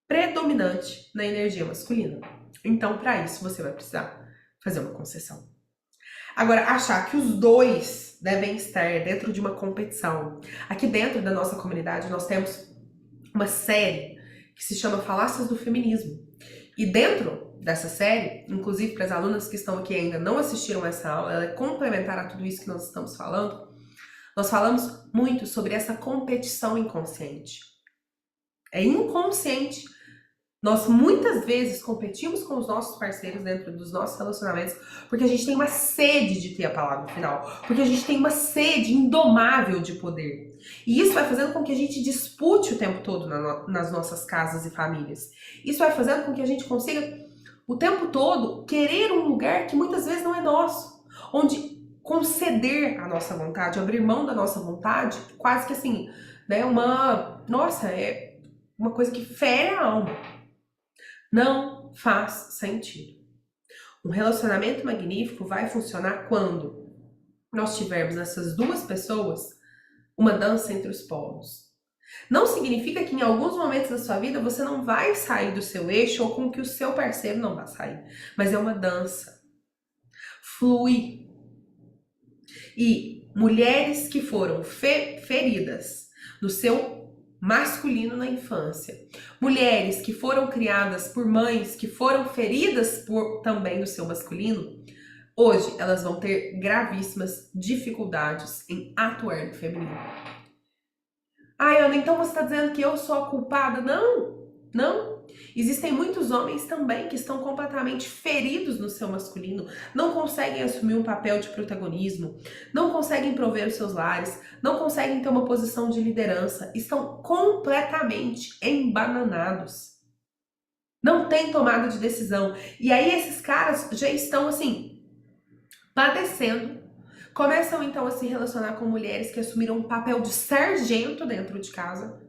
predominante na energia masculina. Então, para isso, você vai precisar fazer uma concessão. Agora, achar que os dois devem estar dentro de uma competição. Aqui dentro da nossa comunidade, nós temos uma série que se chama Falácias do Feminismo. E dentro dessa série, inclusive para as alunas que estão aqui e ainda não assistiram essa aula, ela é complementar a tudo isso que nós estamos falando. Nós falamos muito sobre essa competição inconsciente. É inconsciente. Nós muitas vezes competimos com os nossos parceiros dentro dos nossos relacionamentos porque a gente tem uma sede de ter a palavra final, porque a gente tem uma sede indomável de poder. E isso vai fazendo com que a gente dispute o tempo todo nas nossas casas e famílias. Isso vai fazendo com que a gente consiga o tempo todo querer um lugar que muitas vezes não é nosso, onde conceder a nossa vontade, abrir mão da nossa vontade, quase que assim, né, é uma coisa que fere a alma. Não faz sentido. Um relacionamento magnífico vai funcionar quando nós tivermos essas duas pessoas uma dança entre os polos. Não significa que em alguns momentos da sua vida você não vai sair do seu eixo ou com que o seu parceiro não vai sair, mas é uma dança. Flui. E mulheres que foram feridas no seu masculino na infância, mulheres que foram criadas por mães que foram feridas também no seu masculino, hoje elas vão ter gravíssimas dificuldades em atuar no feminino. Ai, Ana, então você está dizendo que eu sou a culpada? Não, não. Existem muitos homens também que estão completamente feridos no seu masculino, não conseguem assumir um papel de protagonismo, não conseguem prover os seus lares, não conseguem ter uma posição de liderança, estão completamente embananados. Não tem tomada de decisão. E aí esses caras já estão assim, padecendo. Começam então a se relacionar com mulheres que assumiram um papel de sargento dentro de casa.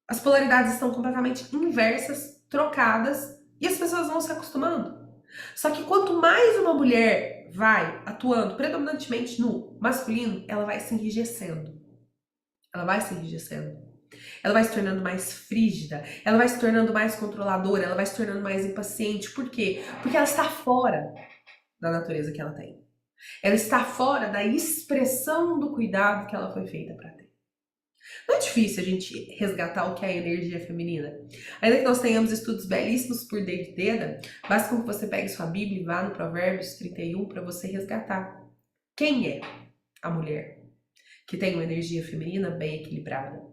As polaridades estão completamente inversas, trocadas, e as pessoas vão se acostumando. Só que quanto mais uma mulher vai atuando predominantemente no masculino, ela vai se enrijecendo. Ela vai se enrijecendo. Ela vai se tornando mais frígida, ela vai se tornando mais controladora, ela vai se tornando mais impaciente. Por quê? Porque ela está fora da natureza que ela tem. Ela está fora da expressão do cuidado que ela foi feita para ter. Não é difícil a gente resgatar o que é a energia feminina. Ainda que nós tenhamos estudos belíssimos por David Deida, basta que você pegue sua Bíblia e vá no Provérbios 31 para você resgatar. Quem é a mulher que tem uma energia feminina bem equilibrada?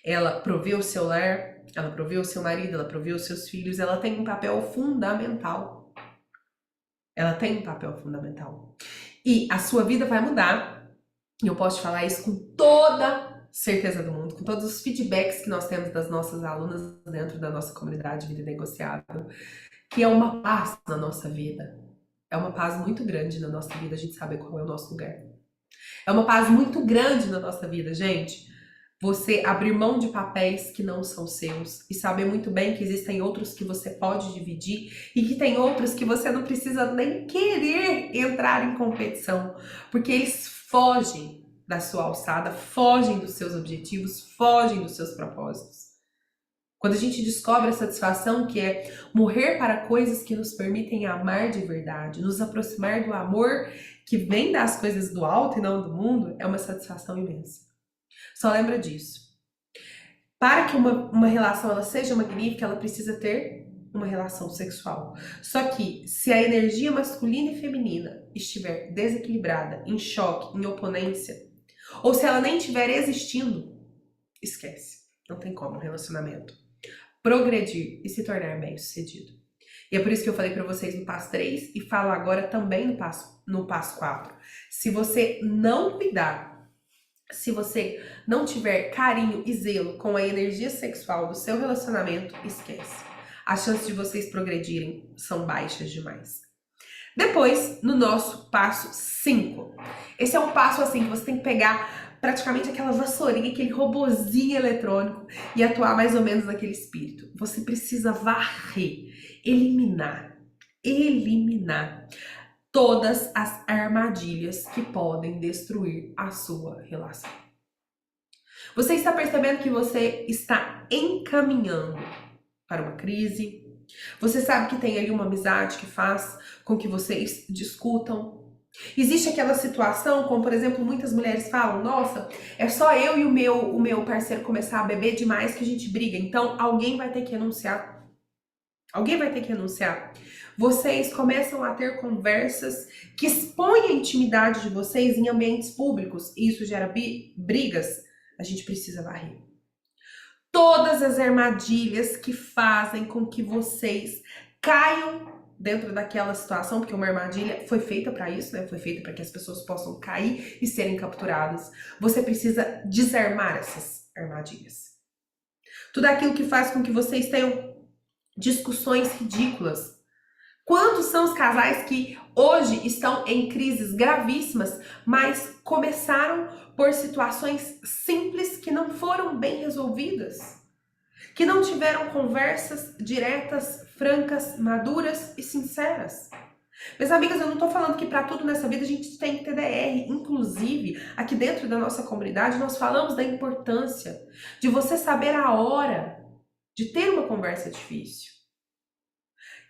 Ela provê o seu lar, ela provê o seu marido, ela provê os seus filhos, ela tem um papel fundamental. Ela tem um papel fundamental. E a sua vida vai mudar, e eu posso te falar isso com toda certeza do mundo, com todos os feedbacks que nós temos das nossas alunas dentro da nossa comunidade Vida Negociável, que é uma paz na nossa vida. É uma paz muito grande na nossa vida, a gente saber qual é o nosso lugar. É uma paz muito grande na nossa vida, gente. Você abrir mão de papéis que não são seus e saber muito bem que existem outros que você pode dividir e que tem outros que você não precisa nem querer entrar em competição, porque eles fogem da sua alçada, fogem dos seus objetivos, fogem dos seus propósitos. Quando a gente descobre a satisfação que é morrer para coisas que nos permitem amar de verdade, nos aproximar do amor que vem das coisas do alto e não do mundo, é uma satisfação imensa. Só lembra disso. Para que uma relação ela seja magnífica, ela precisa ter uma relação sexual. Só que se a energia masculina e feminina estiver desequilibrada, em choque, em oponência, ou se ela nem estiver existindo, esquece. Não tem como um relacionamento progredir e se tornar bem-sucedido. E é por isso que eu falei para vocês no passo 3 e falo agora também no passo 4. Se você não cuidar, se você não tiver carinho e zelo com a energia sexual do seu relacionamento, esquece. As chances de vocês progredirem são baixas demais. Depois, no nosso passo 5. Esse é um passo assim que você tem que pegar praticamente aquela vassourinha, aquele robozinho eletrônico e atuar mais ou menos naquele espírito. Você precisa varrer, eliminar todas as armadilhas que podem destruir a sua relação. Você está percebendo que você está encaminhando para uma crise? Você sabe que tem ali uma amizade que faz com que vocês discutam? Existe aquela situação, como por exemplo, muitas mulheres falam, nossa, é só eu e o meu parceiro começar a beber demais que a gente briga, então alguém vai ter que renunciar. Alguém vai ter que renunciar. Vocês começam a ter conversas que expõem a intimidade de vocês em ambientes públicos e isso gera brigas. A gente precisa varrer. Todas as armadilhas que fazem com que vocês caiam dentro daquela situação, porque uma armadilha foi feita para isso, né? Foi feita para que as pessoas possam cair e serem capturadas. Você precisa desarmar essas armadilhas. Tudo aquilo que faz com que vocês tenham discussões ridículas. Quantos são os casais que hoje estão em crises gravíssimas, mas começaram por situações simples que não foram bem resolvidas? Que não tiveram conversas diretas, francas, maduras e sinceras. Minhas amigas, eu não tô falando que para tudo nessa vida a gente tem que ter DR. Inclusive, aqui dentro da nossa comunidade, nós falamos da importância de você saber a hora de ter uma conversa difícil.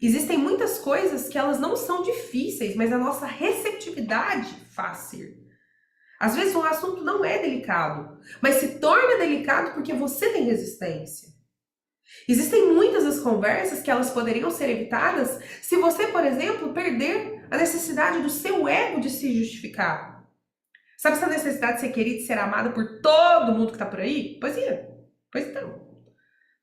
Existem muitas coisas que elas não são difíceis, mas a nossa receptividade faz ser. Às vezes um assunto não é delicado, mas se torna delicado porque você tem resistência. Existem muitas das conversas que elas poderiam ser evitadas se você, por exemplo, perder a necessidade do seu ego de se justificar. Sabe essa necessidade de ser querido e ser amado por todo mundo que tá por aí? Pois então.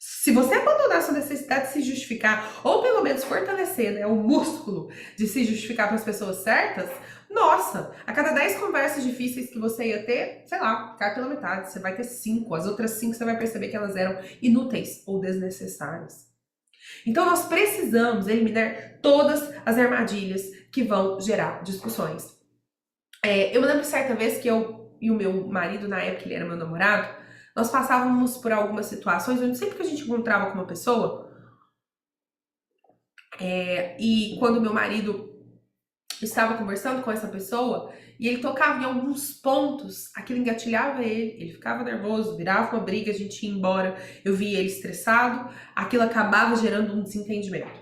Se você abandonar essa necessidade de se justificar, ou pelo menos fortalecer, né, o músculo de se justificar para as pessoas certas, nossa, a cada 10 conversas difíceis que você ia ter, sei lá, cai pela metade, você vai ter 5, as outras 5 você vai perceber que elas eram inúteis ou desnecessárias. Então nós precisamos eliminar todas as armadilhas que vão gerar discussões. Eu me lembro certa vez que eu e o meu marido, na época ele era meu namorado, nós passávamos por algumas situações onde sempre que a gente encontrava com uma pessoa, e quando meu marido estava conversando com essa pessoa, e ele tocava em alguns pontos, aquilo engatilhava ele ficava nervoso, virava uma briga, a gente ia embora, eu via ele estressado, aquilo acabava gerando um desentendimento.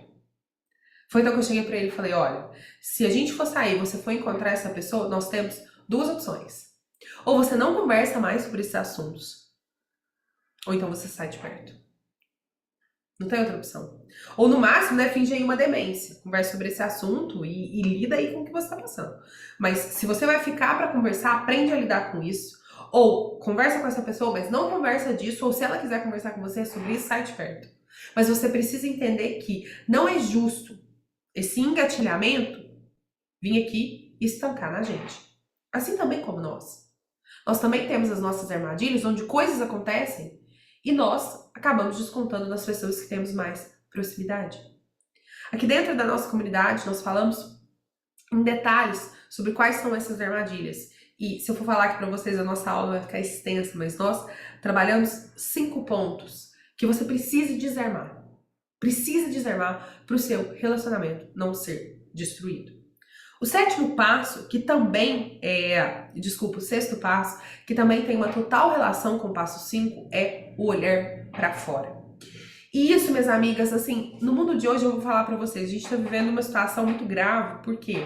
Foi então que eu cheguei pra ele e falei, olha, se a gente for sair e você for encontrar essa pessoa, nós temos duas opções. Ou você não conversa mais sobre esses assuntos, ou então você sai de perto. Não tem outra opção. Ou no máximo, né, finge aí uma demência. Conversa sobre esse assunto e lida aí com o que você tá passando. Mas se você vai ficar pra conversar, aprende a lidar com isso. Ou conversa com essa pessoa, mas não conversa disso. Ou se ela quiser conversar com você sobre isso, sai de perto. Mas você precisa entender que não é justo esse engatilhamento vir aqui e estancar na gente. Assim também como nós. Nós também temos as nossas armadilhas, onde coisas acontecem e nós acabamos descontando nas pessoas que temos mais proximidade. Aqui dentro da nossa comunidade, nós falamos em detalhes sobre quais são essas armadilhas. E se eu for falar aqui para vocês, a nossa aula vai ficar extensa, mas nós trabalhamos 5 pontos que você precisa desarmar. Precisa desarmar para o seu relacionamento não ser destruído. O sétimo passo, que também o sexto passo, que também tem uma total relação com o passo 5, é o olhar para fora. E isso, minhas amigas, assim, no mundo de hoje eu vou falar para vocês, a gente está vivendo uma situação muito grave, porque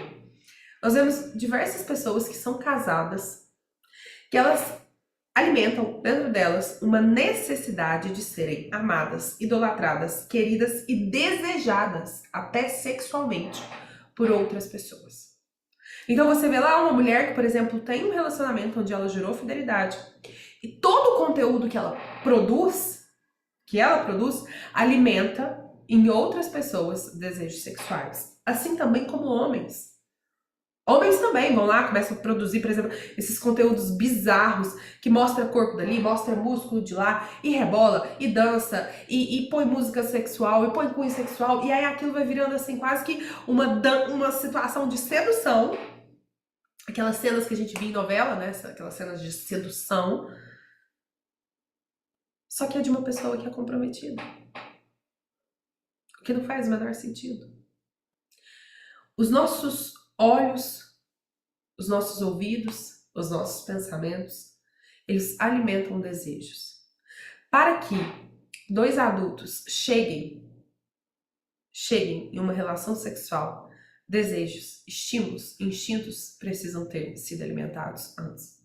nós vemos diversas pessoas que são casadas, que elas alimentam dentro delas uma necessidade de serem amadas, idolatradas, queridas e desejadas, até sexualmente, por outras pessoas. Então você vê lá uma mulher que, por exemplo, tem um relacionamento onde ela jurou fidelidade e todo o conteúdo que ela produz, alimenta em outras pessoas desejos sexuais. Assim também como homens. Homens também vão lá, começam a produzir, por exemplo, esses conteúdos bizarros que mostra corpo dali, mostra músculo de lá, e rebola, e dança, e põe música sexual, e põe cunho sexual, e aí aquilo vai virando assim quase que uma situação de sedução. Aquelas cenas que a gente vê em novela, né? Aquelas cenas de sedução. Só que é de uma pessoa que é comprometida. O que não faz o menor sentido. Os nossos olhos, os nossos ouvidos, os nossos pensamentos, eles alimentam desejos. Para que dois adultos cheguem em uma relação sexual, desejos, estímulos, instintos precisam ter sido alimentados antes.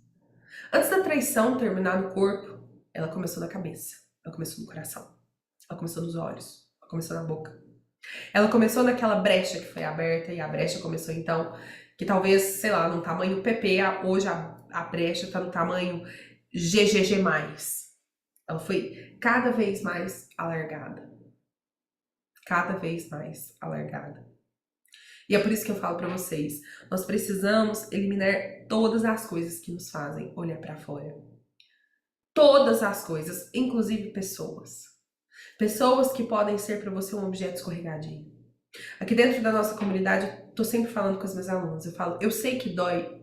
Antes da traição terminar no corpo, ela começou na cabeça, ela começou no coração, ela começou nos olhos, ela começou na boca. Ela começou naquela brecha que foi aberta, e a brecha começou então, que talvez, sei lá, no tamanho PP, hoje a brecha está no tamanho GGG+. Ela foi cada vez mais alargada. Cada vez mais alargada. E é por isso que eu falo para vocês, nós precisamos eliminar todas as coisas que nos fazem olhar para fora. Todas as coisas, inclusive pessoas. Pessoas que podem ser para você um objeto escorregadio. Aqui dentro da nossa comunidade, tô sempre falando com as minhas alunas, eu falo, eu sei que dói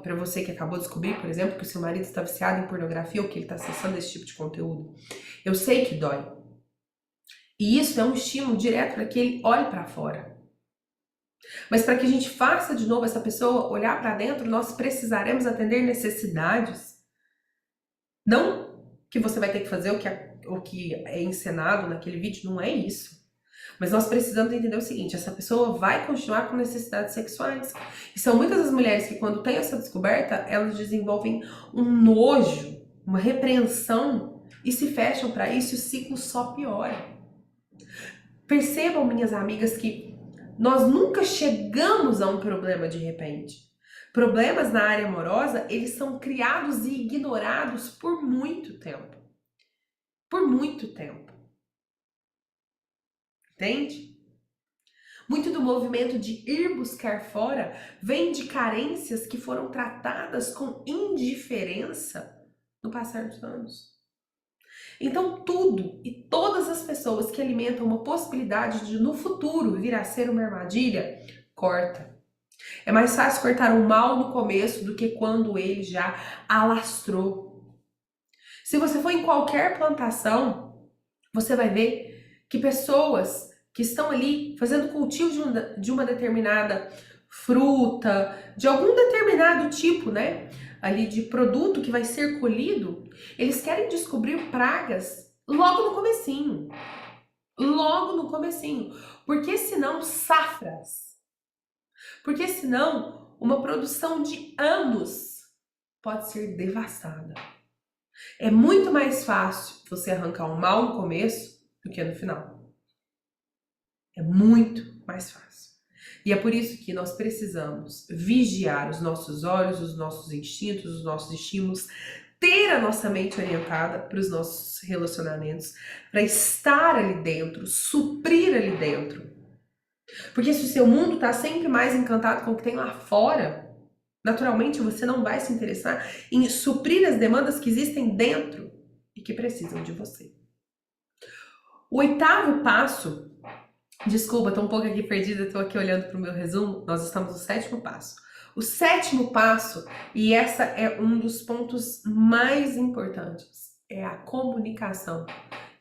para você que acabou de descobrir, por exemplo, que o seu marido está viciado em pornografia ou que ele está acessando esse tipo de conteúdo. Eu sei que dói. E isso é um estímulo direto para que ele olhe para fora. Mas para que a gente faça de novo essa pessoa olhar para dentro, nós precisaremos atender necessidades. Não que você vai ter que fazer o que é encenado naquele vídeo, não é isso. Mas nós precisamos entender o seguinte, essa pessoa vai continuar com necessidades sexuais. E são muitas as mulheres que quando têm essa descoberta, elas desenvolvem um nojo, uma repreensão e se fecham para isso e o ciclo só piora. Percebam, minhas amigas, que nós nunca chegamos a um problema de repente. Problemas na área amorosa, eles são criados e ignorados por muito tempo. Por muito tempo. Entende? Muito do movimento de ir buscar fora vem de carências que foram tratadas com indiferença no passar dos anos. Então tudo e todas as pessoas que alimentam uma possibilidade de no futuro vir a ser uma armadilha, corta. É mais fácil cortar o mal no começo do que quando ele já alastrou. Se você for em qualquer plantação, você vai ver que pessoas que estão ali fazendo cultivo de uma determinada fruta, de algum determinado tipo, né, ali de produto que vai ser colhido, eles querem descobrir pragas logo no comecinho. Logo no comecinho. Porque senão safras. Porque senão uma produção de anos pode ser devastada. É muito mais fácil você arrancar um mal no começo do que no final. É muito mais fácil. E é por isso que nós precisamos vigiar os nossos olhos, os nossos instintos, os nossos estímulos, ter a nossa mente orientada para os nossos relacionamentos, para estar ali dentro, suprir ali dentro. Porque se o seu mundo está sempre mais encantado com o que tem lá fora, naturalmente você não vai se interessar em suprir as demandas que existem dentro e que precisam de você. O oitavo passo, desculpa, tô um pouco aqui perdida, tô aqui olhando para o meu resumo, nós estamos no sétimo passo. O sétimo passo, e essa é um dos pontos mais importantes, é a comunicação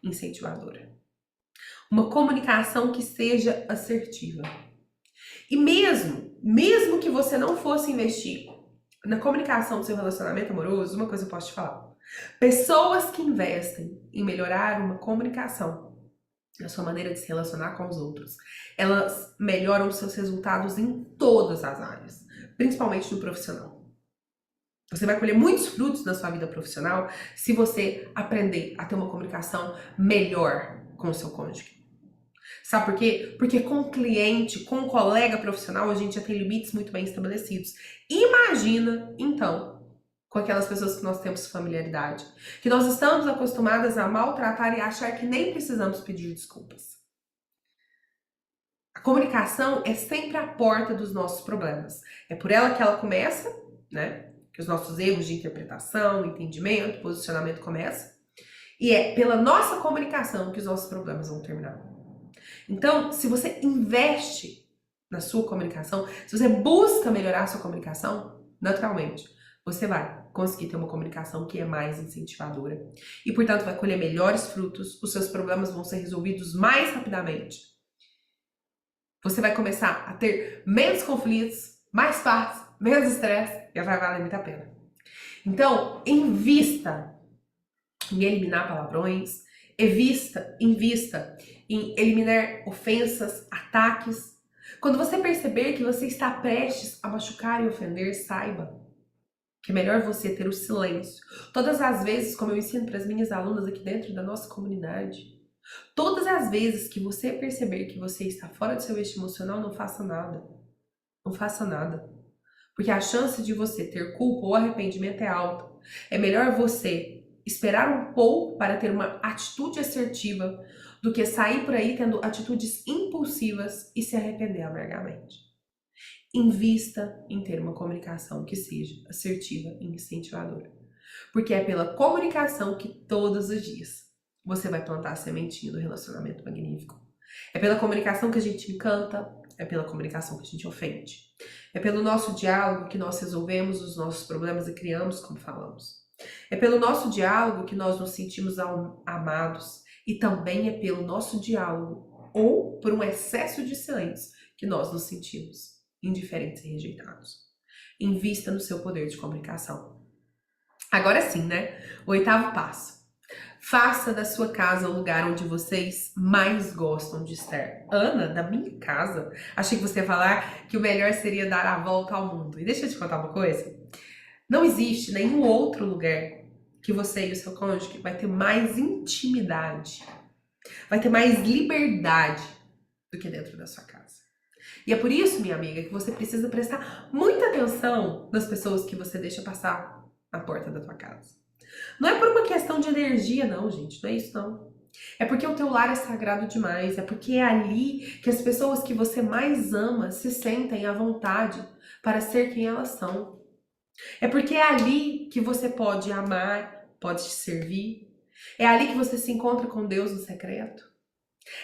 incentivadora. Uma comunicação que seja assertiva. E mesmo que você não fosse investir na comunicação do seu relacionamento amoroso, uma coisa eu posso te falar. Pessoas que investem em melhorar uma comunicação, a sua maneira de se relacionar com os outros, elas melhoram os seus resultados em todas as áreas, principalmente no profissional. Você vai colher muitos frutos na sua vida profissional se você aprender a ter uma comunicação melhor com o seu cônjuge. Sabe por quê? Porque com o cliente, com o colega profissional, a gente já tem limites muito bem estabelecidos. Imagina, então, com aquelas pessoas que nós temos familiaridade, que nós estamos acostumadas a maltratar e achar que nem precisamos pedir desculpas. A comunicação é sempre a porta dos nossos problemas. É por ela que ela começa, né? Que os nossos erros de interpretação, entendimento, posicionamento começam. E é pela nossa comunicação que os nossos problemas vão terminar. Então, se você investe na sua comunicação, se você busca melhorar a sua comunicação, naturalmente, você vai conseguir ter uma comunicação que é mais incentivadora. E, portanto, vai colher melhores frutos, os seus problemas vão ser resolvidos mais rapidamente. Você vai começar a ter menos conflitos, mais paz, menos estresse, e vai valer muito a pena. Então, invista em eliminar palavrões, invista em eliminar ofensas, ataques. Quando você perceber que você está prestes a machucar e ofender, saiba que é melhor você ter o silêncio. Todas as vezes, como eu ensino para as minhas alunas aqui dentro da nossa comunidade, todas as vezes que você perceber que você está fora do seu eixo emocional, não faça nada. Não faça nada. Porque a chance de você ter culpa ou arrependimento é alta. É melhor você esperar um pouco para ter uma atitude assertiva do que sair por aí tendo atitudes impulsivas e se arrepender amargamente. Invista em ter uma comunicação que seja assertiva e incentivadora. Porque é pela comunicação que todos os dias você vai plantar a sementinha do relacionamento magnífico. É pela comunicação que a gente encanta, é pela comunicação que a gente ofende. É pelo nosso diálogo que nós resolvemos os nossos problemas e criamos como falamos. É pelo nosso diálogo que nós nos sentimos amados e também é pelo nosso diálogo ou por um excesso de silêncio que nós nos sentimos indiferentes e rejeitados. Invista no seu poder de comunicação. Agora sim, né? O oitavo passo. Faça da sua casa o lugar onde vocês mais gostam de estar. Ana, da minha casa? Achei que você ia falar que o melhor seria dar a volta ao mundo. E deixa eu te contar uma coisa. Não existe nenhum outro lugar que você e o seu cônjuge vai ter mais intimidade, vai ter mais liberdade do que dentro da sua casa. E é por isso, minha amiga, que você precisa prestar muita atenção nas pessoas que você deixa passar na porta da tua casa. Não é por uma questão de energia, não, gente. Não é isso, não. É porque o teu lar é sagrado demais. É porque é ali que as pessoas que você mais ama se sentem à vontade para ser quem elas são. É porque é ali que você pode amar, pode te servir. É ali que você se encontra com Deus no secreto.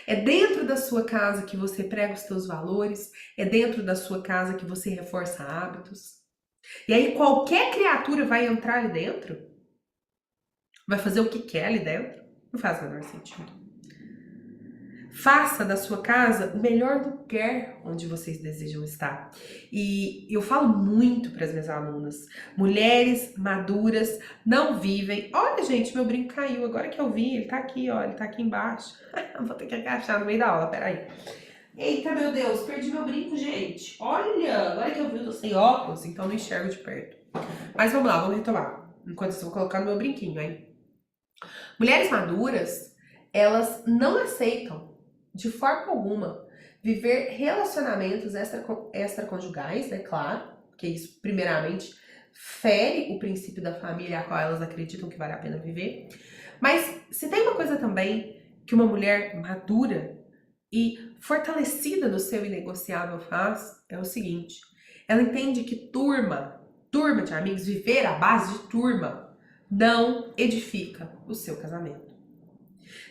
É dentro da sua casa que você prega os teus valores, é dentro da sua casa que você reforça hábitos. E aí qualquer criatura vai entrar ali dentro, vai fazer o que quer ali dentro, não faz o menor sentido. Faça da sua casa o melhor lugar onde vocês desejam estar. E eu falo muito para as minhas alunas, mulheres maduras não vivem... Olha, gente, meu brinco caiu, agora que eu vi, ele tá aqui, ó, ele tá aqui embaixo. Vou ter que agachar no meio da aula, peraí. Eita, meu Deus, perdi meu brinco, gente. Olha, agora que eu vi, eu tô sem óculos, então não enxergo de perto. Mas vamos lá, vamos retomar. Enquanto eu vou colocar no meu brinquinho, hein? Mulheres maduras, elas não aceitam de forma alguma viver relacionamentos extraconjugais, né, claro, porque isso primeiramente fere o princípio da família a qual elas acreditam que vale a pena viver. Mas se tem uma coisa também que uma mulher madura e fortalecida no seu inegociável faz, é o seguinte, ela entende que turma de amigos, viver à base de turma, não edifica o seu casamento.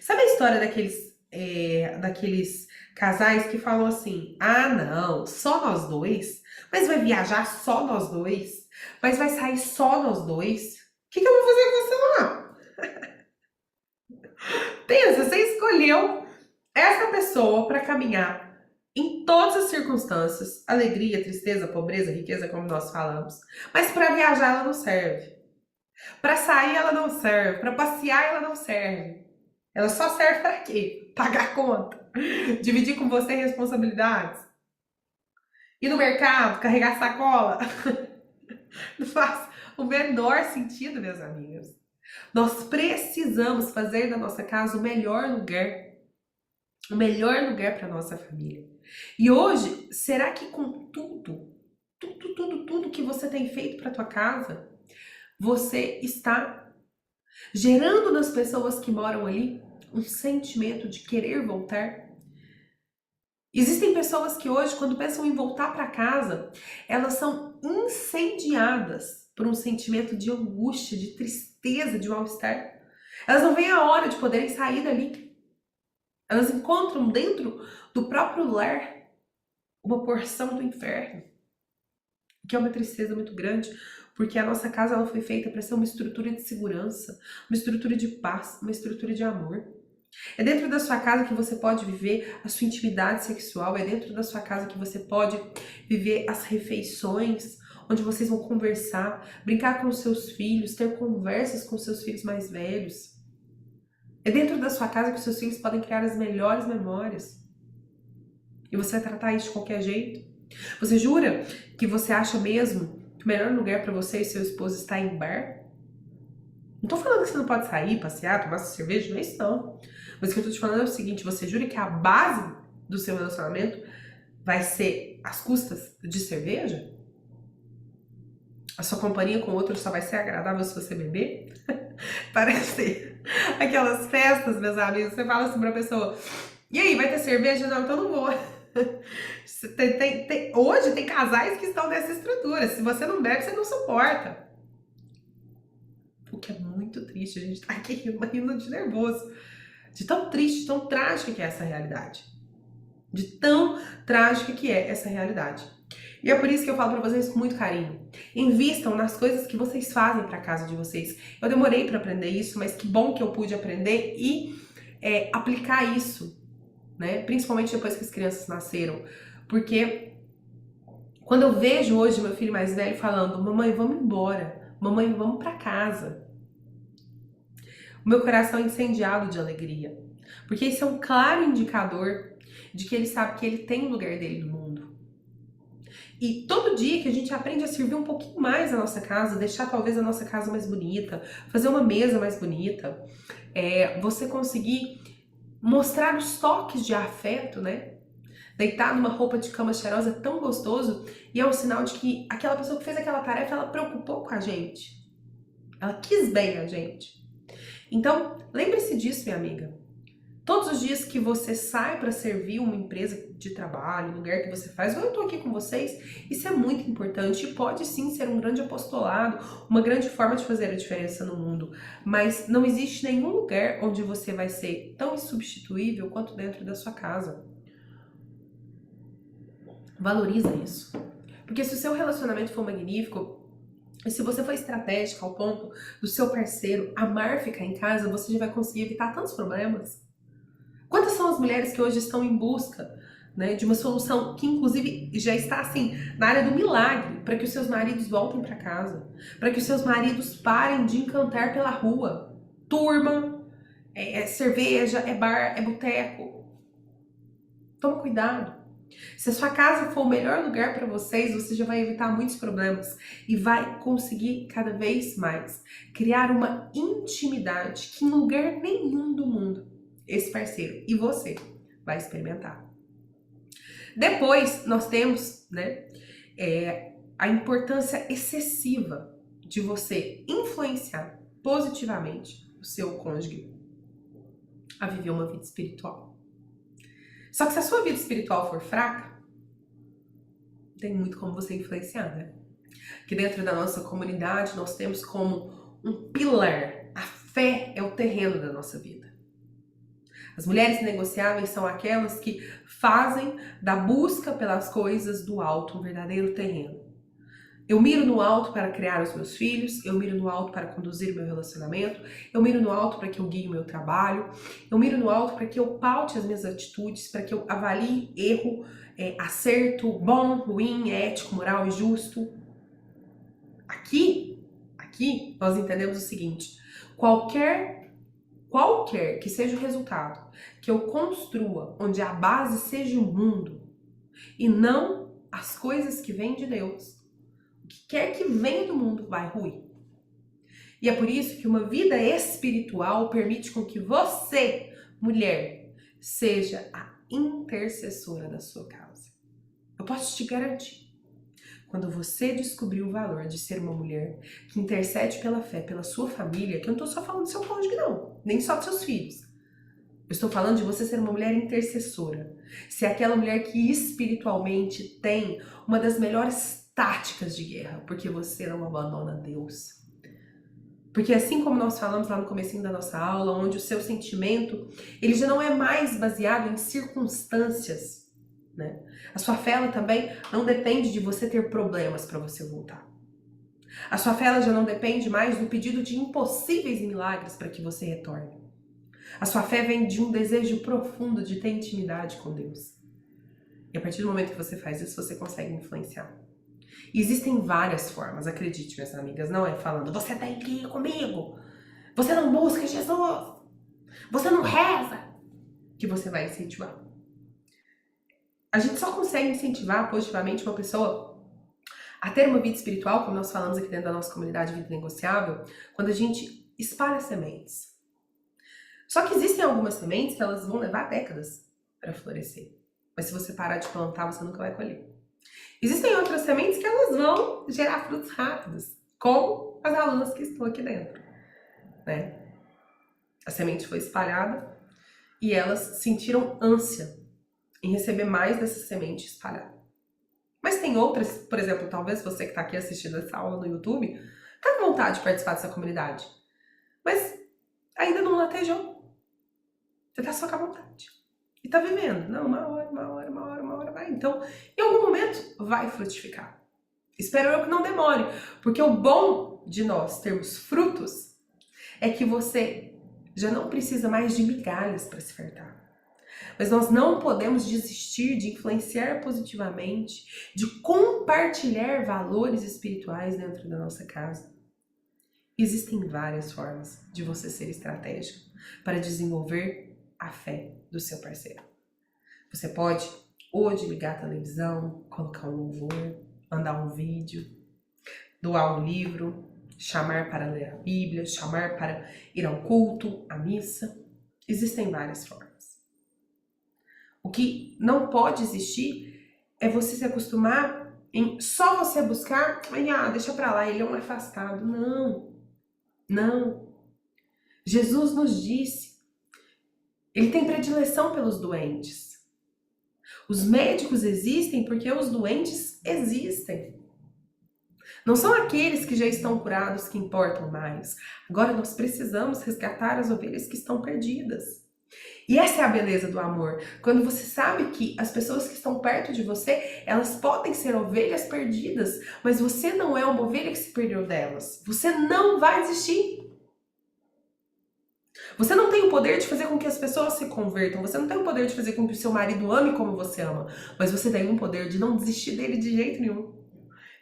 Sabe a história daqueles daqueles casais que falam assim: ah, não, só nós dois? Mas vai viajar só nós dois? Mas vai sair só nós dois? O que eu vou fazer com você lá? Pensa, você escolheu essa pessoa para caminhar em todas as circunstâncias, alegria, tristeza, pobreza, riqueza, como nós falamos. Mas para viajar ela não serve. Para sair ela não serve. Para passear ela não serve. Ela só serve para quê? Pagar conta. Dividir com você responsabilidades. Ir no mercado, carregar sacola. Não faz o menor sentido, meus amigos. Nós precisamos fazer da nossa casa o melhor lugar para nossa família. E hoje, será que com tudo que você tem feito para tua casa, você está gerando nas pessoas que moram ali um sentimento de querer voltar? Existem pessoas que hoje, quando pensam em voltar para casa, elas são incendiadas por um sentimento de angústia, de tristeza, de mal-estar. Elas não veem a hora de poderem sair dali. Elas encontram dentro do próprio lar uma porção do inferno, que é uma tristeza muito grande, porque a nossa casa ela foi feita para ser uma estrutura de segurança, uma estrutura de paz, uma estrutura de amor. É dentro da sua casa que você pode viver a sua intimidade sexual, é dentro da sua casa que você pode viver as refeições, onde vocês vão conversar, brincar com os seus filhos, ter conversas com os seus filhos mais velhos. É dentro da sua casa que os seus filhos podem criar as melhores memórias. E você vai tratar isso de qualquer jeito? Você jura que você acha mesmo que o melhor lugar para você e seu esposo está em bar? Não tô falando que você não pode sair, passear, tomar sua cerveja, não é isso não. Mas o que eu tô te falando é o seguinte, você jura que a base do seu relacionamento vai ser às custas de cerveja? A sua companhia com outro só vai ser agradável se você beber? Parece aquelas festas, meus amigos, você fala assim pra pessoa, e aí, vai ter cerveja? Não, então não vou. Hoje tem casais que estão nessa estrutura, se você não bebe, você não suporta. O que é muito triste, a gente tá aqui rindo de nervoso. De tão triste, tão trágica que é essa realidade. De tão trágica que é essa realidade. E é por isso que eu falo pra vocês com muito carinho. Invistam nas coisas que vocês fazem pra casa de vocês. Eu demorei pra aprender isso, mas que bom que eu pude aprender e aplicar isso, né? Principalmente depois que as crianças nasceram. Porque quando eu vejo hoje meu filho mais velho falando, mamãe, vamos embora. Mamãe, vamos pra casa. O meu coração é incendiado de alegria. Porque isso é um claro indicador de que ele sabe que ele tem o lugar dele no mundo. E todo dia que a gente aprende a servir um pouquinho mais a nossa casa, deixar talvez a nossa casa mais bonita, fazer uma mesa mais bonita, você conseguir mostrar os toques de afeto, né? Deitar numa roupa de cama cheirosa é tão gostoso e é um sinal de que aquela pessoa que fez aquela tarefa, ela preocupou com a gente. Ela quis bem a gente. Então, lembre-se disso, minha amiga. Todos os dias que você sai para servir uma empresa de trabalho, lugar que você faz, eu tô aqui com vocês, isso é muito importante e pode sim ser um grande apostolado, uma grande forma de fazer a diferença no mundo, mas não existe nenhum lugar onde você vai ser tão insubstituível quanto dentro da sua casa. Valoriza isso. Porque se o seu relacionamento for magnífico, e se você for estratégica ao ponto do seu parceiro amar ficar em casa, você já vai conseguir evitar tantos problemas. Quantas são as mulheres que hoje estão em busca, né, de uma solução que inclusive já está assim na área do milagre, para que os seus maridos voltem para casa, para que os seus maridos parem de encantar pela rua, turma, cerveja, é bar, é boteco. Toma cuidado. Se a sua casa for o melhor lugar para vocês, você já vai evitar muitos problemas e vai conseguir cada vez mais criar uma intimidade que em lugar nenhum do mundo esse parceiro e você vai experimentar. Depois nós temos, né, a importância excessiva de você influenciar positivamente o seu cônjuge a viver uma vida espiritual. Só que se a sua vida espiritual for fraca, tem muito como você influenciar, né? Que dentro da nossa comunidade nós temos como um pilar, a fé é o terreno da nossa vida. As mulheres negociáveis são aquelas que fazem da busca pelas coisas do alto um verdadeiro terreno. Eu miro no alto para criar os meus filhos, eu miro no alto para conduzir meu relacionamento, eu miro no alto para que eu guie o meu trabalho, eu miro no alto para que eu paute as minhas atitudes, para que eu avalie erro, acerto, bom, ruim, ético, moral e justo. Aqui nós entendemos o seguinte: qualquer que seja o resultado que eu construa, onde a base seja o mundo e não as coisas que vêm de Deus, o que quer que venha do mundo vai ruir. E é por isso que uma vida espiritual permite com que você, mulher, seja a intercessora da sua causa. Eu posso te garantir, quando você descobrir o valor de ser uma mulher que intercede pela fé, pela sua família, que eu não estou só falando do seu cônjuge não, nem só dos seus filhos. Eu estou falando de você ser uma mulher intercessora. Ser aquela mulher que espiritualmente tem uma das melhores táticas de guerra, porque você não abandona Deus. Porque assim como nós falamos lá no comecinho da nossa aula, onde o seu sentimento, ele já não é mais baseado em circunstâncias, né? A sua fé, ela também não depende de você ter problemas para você voltar. A sua fé, ela já não depende mais do pedido de impossíveis e milagres para que você retorne. A sua fé vem de um desejo profundo de ter intimidade com Deus. E a partir do momento que você faz isso, você consegue influenciar. E existem várias formas, acredite, minhas amigas, não é falando, você tem que ir comigo, você não busca Jesus, você não reza, que você vai incentivar. A gente só consegue incentivar positivamente uma pessoa a ter uma vida espiritual, como nós falamos aqui dentro da nossa comunidade Vida Negociável, quando a gente espalha sementes. Só que existem algumas sementes que elas vão levar décadas para florescer. Mas se você parar de plantar, você nunca vai colher. Existem outras sementes que elas vão gerar frutos rápidos, como as alunas que estão aqui dentro, né? A semente foi espalhada e elas sentiram ânsia em receber mais dessa semente espalhada. Mas tem outras, por exemplo, talvez você que está aqui assistindo essa aula no YouTube, tá com vontade de participar dessa comunidade, mas ainda não latejou. Você tá só com a vontade. E tá vivendo. Não, uma hora vai. Então, em algum momento, vai frutificar. Espero eu que não demore. Porque o bom de nós termos frutos é que você já não precisa mais de migalhas para se fartar. Mas nós não podemos desistir de influenciar positivamente, de compartilhar valores espirituais dentro da nossa casa. Existem várias formas de você ser estratégico para desenvolver a fé do seu parceiro. Você pode hoje ligar a televisão, colocar um louvor, mandar um vídeo, doar um livro, chamar para ler a Bíblia, chamar para ir ao culto, à missa. Existem várias formas. O que não pode existir é você se acostumar em só você buscar, deixa pra lá, ele é um afastado. Não. Jesus nos disse, ele tem predileção pelos doentes. Os médicos existem porque os doentes existem. Não são aqueles que já estão curados que importam mais. Agora nós precisamos resgatar as ovelhas que estão perdidas. E essa é a beleza do amor. Quando você sabe que as pessoas que estão perto de você, elas podem ser ovelhas perdidas, mas você não é uma ovelha que se perdeu delas. Você não vai desistir. Você não tem o poder de fazer com que as pessoas se convertam. Você não tem o poder de fazer com que o seu marido ame como você ama. Mas você tem o poder de não desistir dele de jeito nenhum.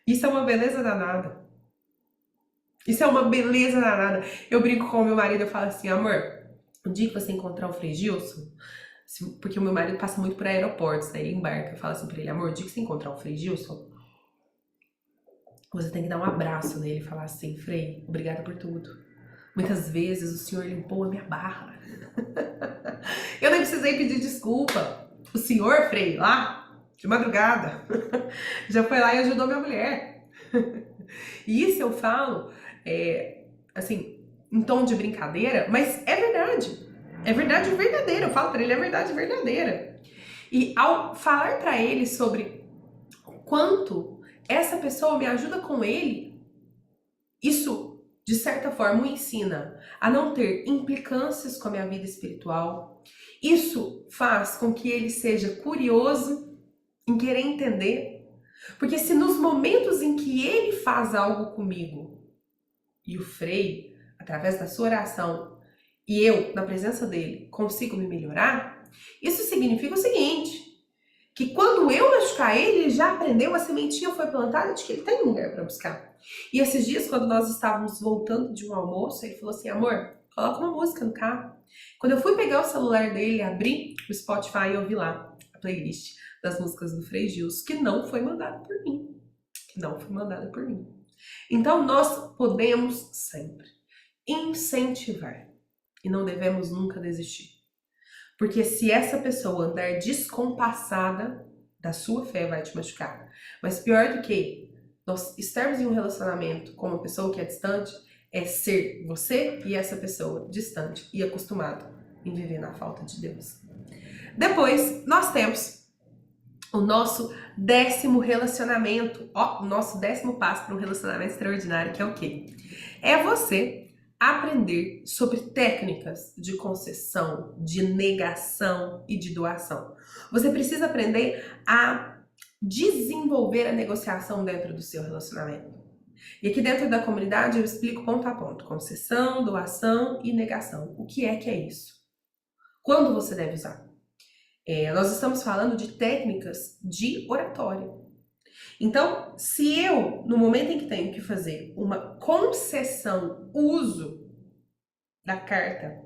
Isso é uma beleza danada. Isso é uma beleza danada. Eu brinco com o meu marido, eu falo assim, amor, um dia que você encontrar o Frei Gilson, porque o meu marido passa muito por aeroportos, né? Ele embarca, eu falo assim pra ele, amor, o dia que você encontrar o Frei Gilson, você tem que dar um abraço nele e falar assim, Frei, obrigada por tudo. Muitas vezes o senhor limpou a minha barra. Eu nem precisei pedir desculpa. O senhor, Frei, lá, de madrugada, já foi lá e ajudou minha mulher. E isso eu falo, assim, em tom de brincadeira, mas é verdade. É verdade verdadeira. Eu falo pra ele, é verdade verdadeira. E ao falar pra ele sobre o quanto essa pessoa me ajuda com ele, isso de certa forma, o ensina a não ter implicâncias com a minha vida espiritual. Isso faz com que ele seja curioso em querer entender. Porque se nos momentos em que ele faz algo comigo, e o Frei, através da sua oração, e eu, na presença dele, consigo me melhorar, isso significa o seguinte, que quando eu machucar ele, ele já aprendeu, a sementinha foi plantada de que ele tem um lugar para buscar. E esses dias, quando nós estávamos voltando de um almoço, ele falou assim, amor, coloca uma música no carro. Quando eu fui pegar o celular dele, abri o Spotify e ouvi lá a playlist das músicas do Frei Gilson, que não foi mandada por mim. Então, nós podemos sempre incentivar e não devemos nunca desistir. Porque se essa pessoa andar descompassada, da sua fé vai te machucar. Mas pior do que nós estarmos em um relacionamento com uma pessoa que é distante, é ser você e essa pessoa distante e acostumado em viver na falta de Deus. Depois, nós temos o nosso 10º relacionamento, o nosso 10º passo para um relacionamento extraordinário, que é o quê? É você aprender sobre técnicas de concessão, de negação e de doação. Você precisa aprender a desenvolver a negociação dentro do seu relacionamento. E aqui dentro da comunidade eu explico ponto a ponto, concessão, doação e negação. O que é isso? Quando você deve usar? Nós estamos falando de técnicas de oratória. Então, se eu, no momento em que tenho que fazer uma concessão, uso da carta,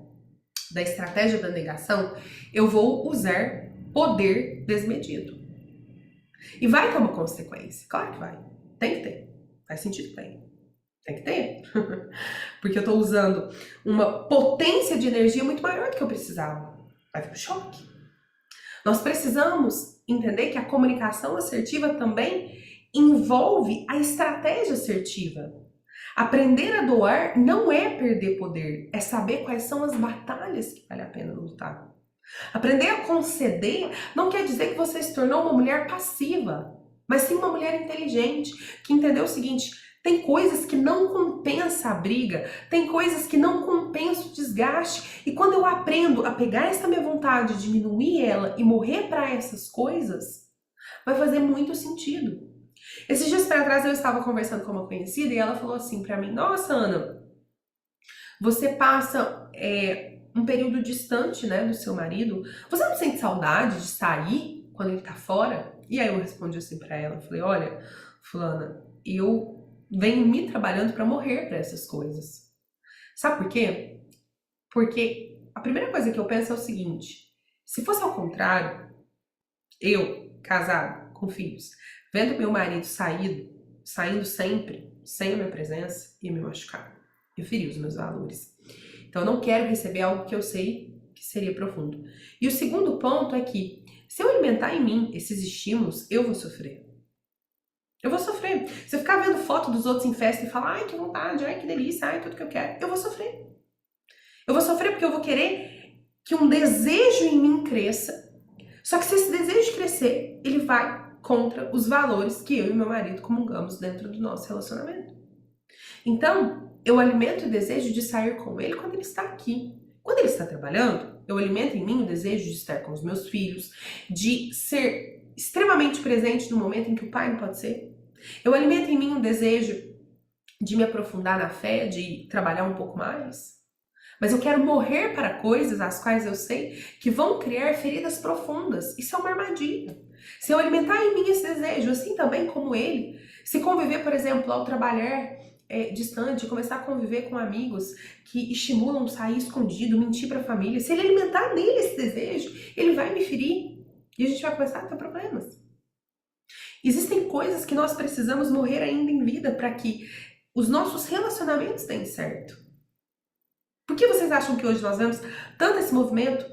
da estratégia da negação, eu vou usar poder desmedido. E vai ter uma consequência. Claro que vai. Tem que ter. Faz sentido? Tem que ter. Porque eu estou usando uma potência de energia muito maior do que eu precisava. Vai vir um choque. Nós precisamos entender que a comunicação assertiva também envolve a estratégia assertiva. Aprender a doar não é perder poder, é saber quais são as batalhas que vale a pena lutar. Aprender a conceder não quer dizer que você se tornou uma mulher passiva, mas sim uma mulher inteligente, que entendeu o seguinte, tem coisas que não compensa a briga, tem coisas que não compensa o desgaste, e quando eu aprendo a pegar essa minha vontade, diminuir ela e morrer para essas coisas, vai fazer muito sentido. Esses dias para trás eu estava conversando com uma conhecida e ela falou assim para mim, nossa Ana, você passa um período distante, né, do seu marido, você não sente saudade de sair quando ele tá fora? E aí eu respondi assim para ela, falei, olha, fulana, eu venho me trabalhando para morrer para essas coisas. Sabe por quê? Porque a primeira coisa que eu penso é o seguinte, se fosse ao contrário, eu, casado, com filhos, vendo meu marido saindo sempre, sem a minha presença, ia me machucar, ia ferir os meus valores. Então eu não quero receber algo que eu sei que seria profundo. E o segundo ponto é que, se eu alimentar em mim esses estímulos, eu vou sofrer. Eu vou sofrer. Se eu ficar vendo foto dos outros em festa e falar, ai que vontade, ai que delícia, ai tudo que eu quero, eu vou sofrer. Eu vou sofrer porque eu vou querer que um desejo em mim cresça. Só que se esse desejo crescer, ele vai contra os valores que eu e meu marido comungamos dentro do nosso relacionamento. Então, eu alimento o desejo de sair com ele quando ele está aqui. Quando ele está trabalhando, eu alimento em mim o desejo de estar com os meus filhos, de ser extremamente presente no momento em que o pai não pode ser. Eu alimento em mim um desejo de me aprofundar na fé, de trabalhar um pouco mais. Mas eu quero morrer para coisas as quais eu sei que vão criar feridas profundas. Isso é uma armadilha. Se eu alimentar em mim esse desejo, assim também como ele, se conviver, por exemplo, ao trabalhar distante, começar a conviver com amigos que estimulam sair escondido, mentir para a família, se ele alimentar nele esse desejo, ele vai me ferir e a gente vai começar a ter problemas. Existem coisas que nós precisamos morrer ainda em vida para que os nossos relacionamentos deem certo. Por que vocês acham que hoje nós vemos tanto esse movimento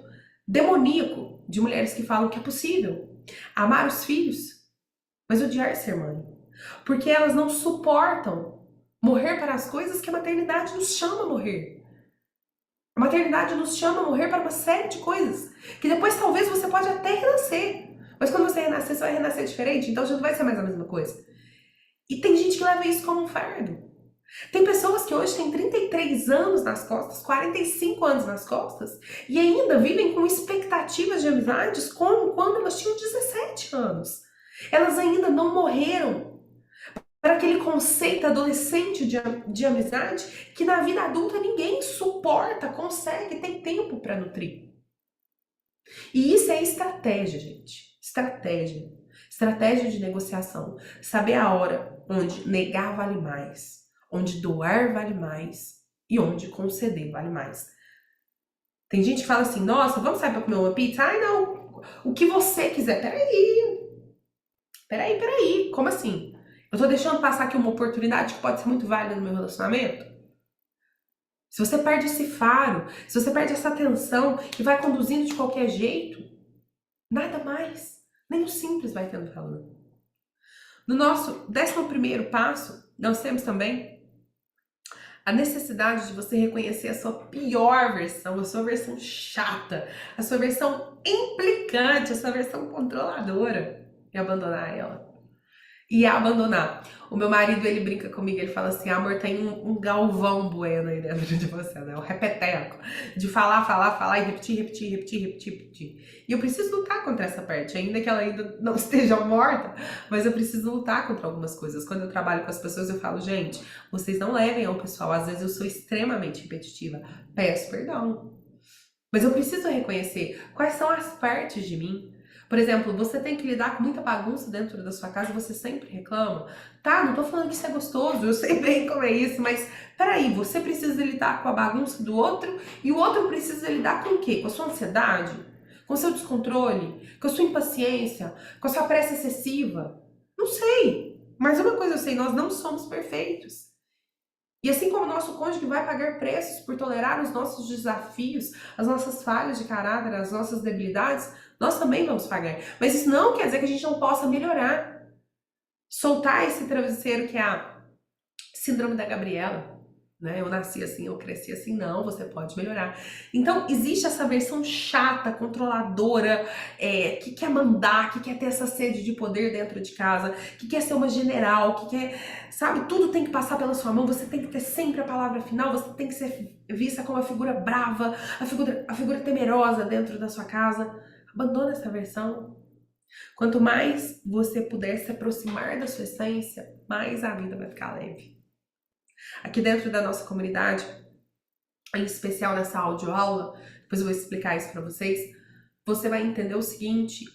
demoníaco de mulheres que falam que é possível amar os filhos, mas odiar ser mãe? Porque elas não suportam morrer para as coisas que a maternidade nos chama a morrer. A maternidade nos chama a morrer para uma série de coisas, que depois talvez você pode até renascer, mas quando você renascer, você vai renascer diferente, então já não vai ser mais a mesma coisa. E tem gente que leva isso como um fardo. Tem pessoas que hoje têm 33 anos nas costas, 45 anos nas costas, e ainda vivem com expectativas de amizades como quando elas tinham 17 anos. Elas ainda não morreram para aquele conceito adolescente de amizade que na vida adulta ninguém suporta, consegue, tem tempo para nutrir. E isso é estratégia, gente. Estratégia. Estratégia de negociação. Saber a hora onde negar vale mais, onde doar vale mais e onde conceder vale mais. Tem gente que fala assim, nossa, vamos sair pra comer uma pizza? Ai, não, o que você quiser. Peraí, como assim? Eu tô deixando passar aqui uma oportunidade que pode ser muito válida no meu relacionamento? Se você perde esse faro, se você perde essa atenção e vai conduzindo de qualquer jeito, nada mais, nem o simples vai tendo valor. No nosso 11º passo, nós temos também a necessidade de você reconhecer a sua pior versão, a sua versão chata, a sua versão implicante, a sua versão controladora e abandonar ela. E abandonar. O meu marido, ele brinca comigo, ele fala assim, amor, tem um Galvão Bueno aí dentro de você, né? Um repeteco. De falar e repetir. E eu preciso lutar contra essa parte, ainda que ela ainda não esteja morta, mas eu preciso lutar contra algumas coisas. Quando eu trabalho com as pessoas, eu falo, gente, vocês não levem ao pessoal, às vezes eu sou extremamente repetitiva. Peço perdão. Mas eu preciso reconhecer quais são as partes de mim. Por exemplo, você tem que lidar com muita bagunça dentro da sua casa e você sempre reclama. Tá, não tô falando que isso é gostoso, eu sei bem como é isso, mas peraí, você precisa lidar com a bagunça do outro e o outro precisa lidar com o quê? Com a sua ansiedade? Com o seu descontrole? Com a sua impaciência? Com a sua pressa excessiva? Não sei. Mas uma coisa eu sei, nós não somos perfeitos. E assim como o nosso cônjuge vai pagar preços por tolerar os nossos desafios, as nossas falhas de caráter, as nossas debilidades, nós também vamos pagar. Mas isso não quer dizer que a gente não possa melhorar. Soltar esse travesseiro que é a síndrome da Gabriela, né? Eu nasci assim, eu cresci assim. Não, você pode melhorar. Então, existe essa versão chata, controladora, que quer mandar, que quer ter essa sede de poder dentro de casa, que quer ser uma general, que quer, sabe, tudo tem que passar pela sua mão, você tem que ter sempre a palavra final, você tem que ser vista como a figura brava, a figura temerosa dentro da sua casa. Abandona essa versão. Quanto mais você puder se aproximar da sua essência, mais a vida vai ficar leve. Aqui dentro da nossa comunidade, em especial nessa audioaula, depois eu vou explicar isso para vocês, você vai entender o seguinte,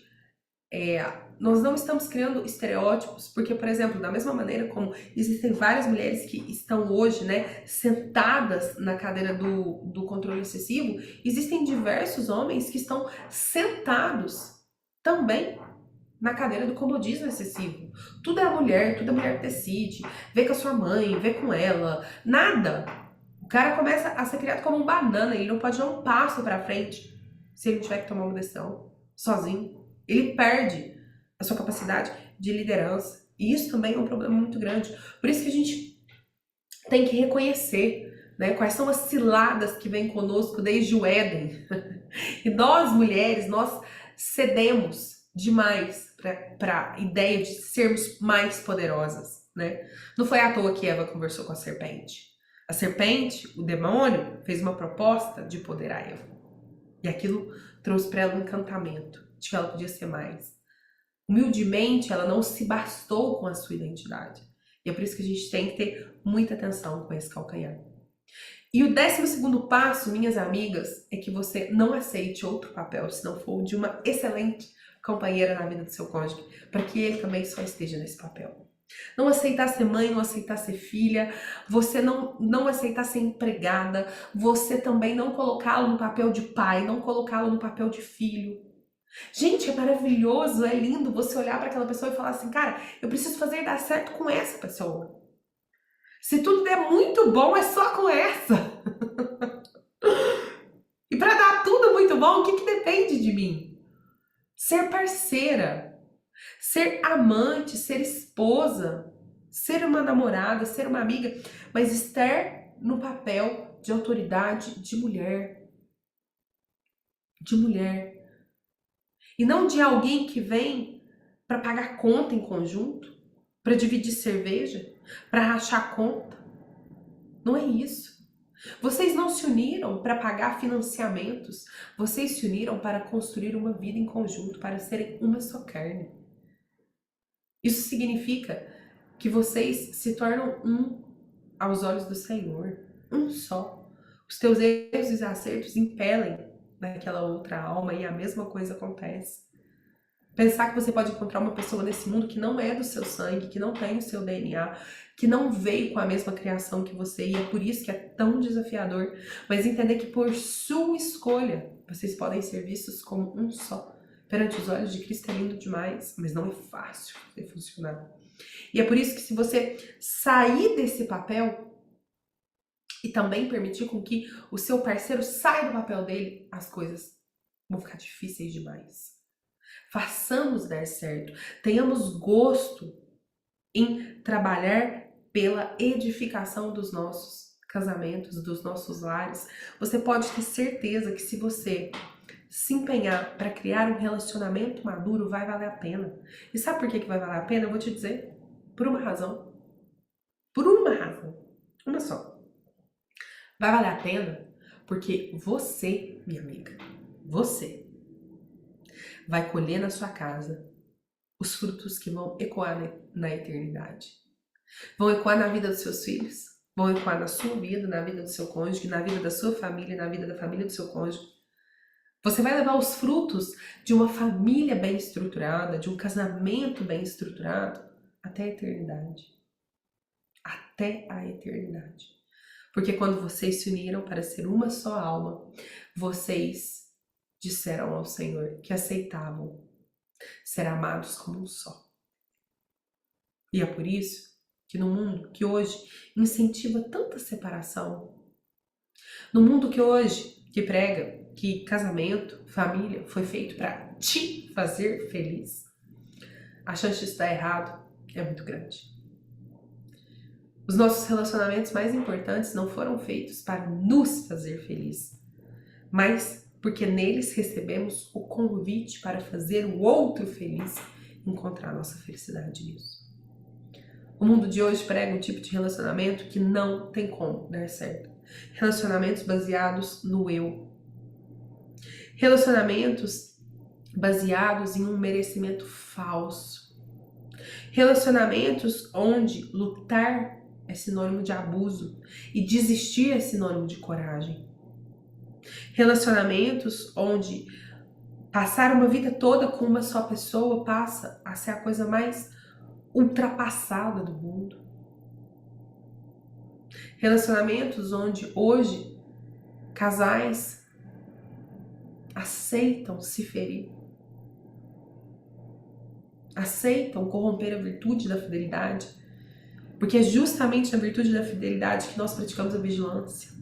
nós não estamos criando estereótipos, porque, por exemplo, da mesma maneira como existem várias mulheres que estão hoje, né, sentadas na cadeira do controle excessivo, existem diversos homens que estão sentados também na cadeira do comodismo excessivo. Tudo é a mulher que decide, vê com a sua mãe, vê com ela, nada. O cara começa a ser criado como um banana, ele não pode dar um passo para frente se ele tiver que tomar uma decisão sozinho. Ele perde a sua capacidade de liderança. E isso também é um problema muito grande. Por isso que a gente tem que reconhecer, né, quais são as ciladas que vêm conosco desde o Éden. E nós, mulheres, nós cedemos demais para a ideia de sermos mais poderosas, né? Não foi à toa que Eva conversou com a serpente. A serpente, o demônio, fez uma proposta de poder a Eva. E aquilo trouxe para ela um encantamento de que ela podia ser mais. Humildemente, ela não se bastou com a sua identidade. E é por isso que a gente tem que ter muita atenção com esse calcanhar. E o 12º passo, minhas amigas, é que você não aceite outro papel, se não for de uma excelente companheira na vida do seu cônjuge, para que ele também só esteja nesse papel. Não aceitar ser mãe, não aceitar ser filha, você não aceitar ser empregada, você também não colocá-lo no papel de pai, não colocá-lo no papel de filho. Gente, é maravilhoso, é lindo você olhar para aquela pessoa e falar assim, cara, eu preciso fazer dar certo com essa pessoa. Se tudo der muito bom, é só com essa. E para dar tudo muito bom, o que depende de mim? Ser parceira, ser amante, ser esposa, ser uma namorada, ser uma amiga, mas estar no papel de autoridade de mulher. De mulher. E não de alguém que vem para pagar conta em conjunto, para dividir cerveja, para rachar conta. Não é isso. Vocês não se uniram para pagar financiamentos. Vocês se uniram para construir uma vida em conjunto, para serem uma só carne. Isso significa que vocês se tornam um aos olhos do Senhor. Um só. Os teus erros e acertos impelem naquela outra alma e a mesma coisa acontece. Pensar que você pode encontrar uma pessoa nesse mundo que não é do seu sangue, que não tem o seu DNA, que não veio com a mesma criação que você, e é por isso que é tão desafiador. Mas entender que por sua escolha, vocês podem ser vistos como um só. Perante os olhos de Cristo é lindo demais, mas não é fácil de funcionar. E é por isso que se você sair desse papel e também permitir com que o seu parceiro saia do papel dele, as coisas vão ficar difíceis demais. Façamos dar certo, tenhamos gosto em trabalhar pela edificação dos nossos casamentos, dos nossos lares. Você pode ter certeza que se você se empenhar para criar um relacionamento maduro, vai valer a pena. E sabe por que vai valer a pena? Eu vou te dizer, por uma razão. Por uma razão. Uma só. Vai valer a pena porque você, minha amiga, você vai colher na sua casa os frutos que vão ecoar na eternidade. Vão ecoar na vida dos seus filhos, vão ecoar na sua vida, na vida do seu cônjuge, na vida da sua família, na vida da família do seu cônjuge. Você vai levar os frutos de uma família bem estruturada, de um casamento bem estruturado, até a eternidade. Até a eternidade. Porque quando vocês se uniram para ser uma só alma, vocês disseram ao Senhor que aceitavam ser amados como um só. E é por isso que no mundo que hoje incentiva tanta separação, no mundo que hoje que prega que casamento, família foi feito para te fazer feliz, a chance de estar errado é muito grande. Os nossos relacionamentos mais importantes não foram feitos para nos fazer feliz, mas porque neles recebemos o convite para fazer o outro feliz e encontrar nossa felicidade nisso. O mundo de hoje prega um tipo de relacionamento que não tem como dar certo. Relacionamentos baseados no eu. Relacionamentos baseados em um merecimento falso. Relacionamentos onde lutar é sinônimo de abuso e desistir é sinônimo de coragem. Relacionamentos onde passar uma vida toda com uma só pessoa passa a ser a coisa mais ultrapassada do mundo. Relacionamentos onde hoje casais aceitam se ferir, aceitam corromper a virtude da fidelidade, porque é justamente na virtude da fidelidade que nós praticamos a vigilância.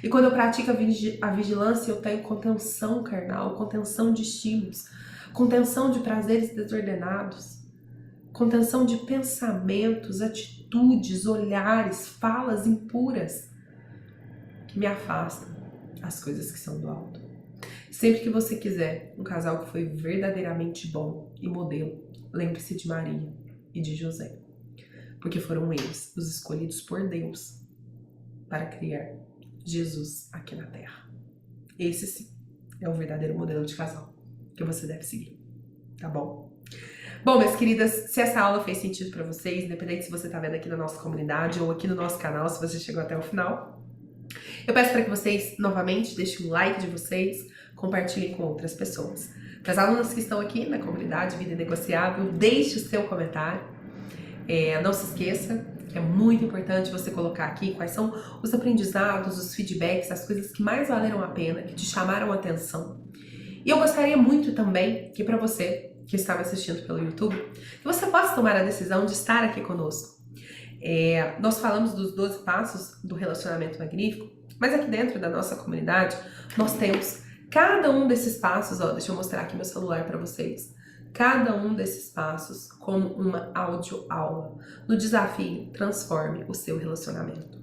E quando eu pratico a vigilância, eu tenho contenção carnal, contenção de estímulos, contenção de prazeres desordenados, contenção de pensamentos, atitudes, olhares, falas impuras que me afastam das coisas que são do alto. Sempre que você quiser um casal que foi verdadeiramente bom e modelo, lembre-se de Maria e de José, porque foram eles os escolhidos por Deus para criar Jesus aqui na Terra. Esse sim é o verdadeiro modelo de casal que você deve seguir, tá bom? Bom, minhas queridas, se essa aula fez sentido para vocês, independente se você tá vendo aqui na nossa comunidade ou aqui no nosso canal, se você chegou até o final, eu peço para que vocês, novamente, deixem um like de vocês, compartilhem com outras pessoas. Para as alunas que estão aqui na comunidade Vida Inegociável, deixe o seu comentário. Não se esqueça que é muito importante você colocar aqui quais são os aprendizados, os feedbacks, as coisas que mais valeram a pena, que te chamaram a atenção. E eu gostaria muito também que para você que está me assistindo pelo YouTube, que você possa tomar a decisão de estar aqui conosco. Nós falamos dos 12 passos do relacionamento magnífico, mas aqui dentro da nossa comunidade nós temos cada um desses passos, deixa eu mostrar aqui meu celular para vocês, cada um desses passos como uma audioaula no desafio Transforme o seu relacionamento.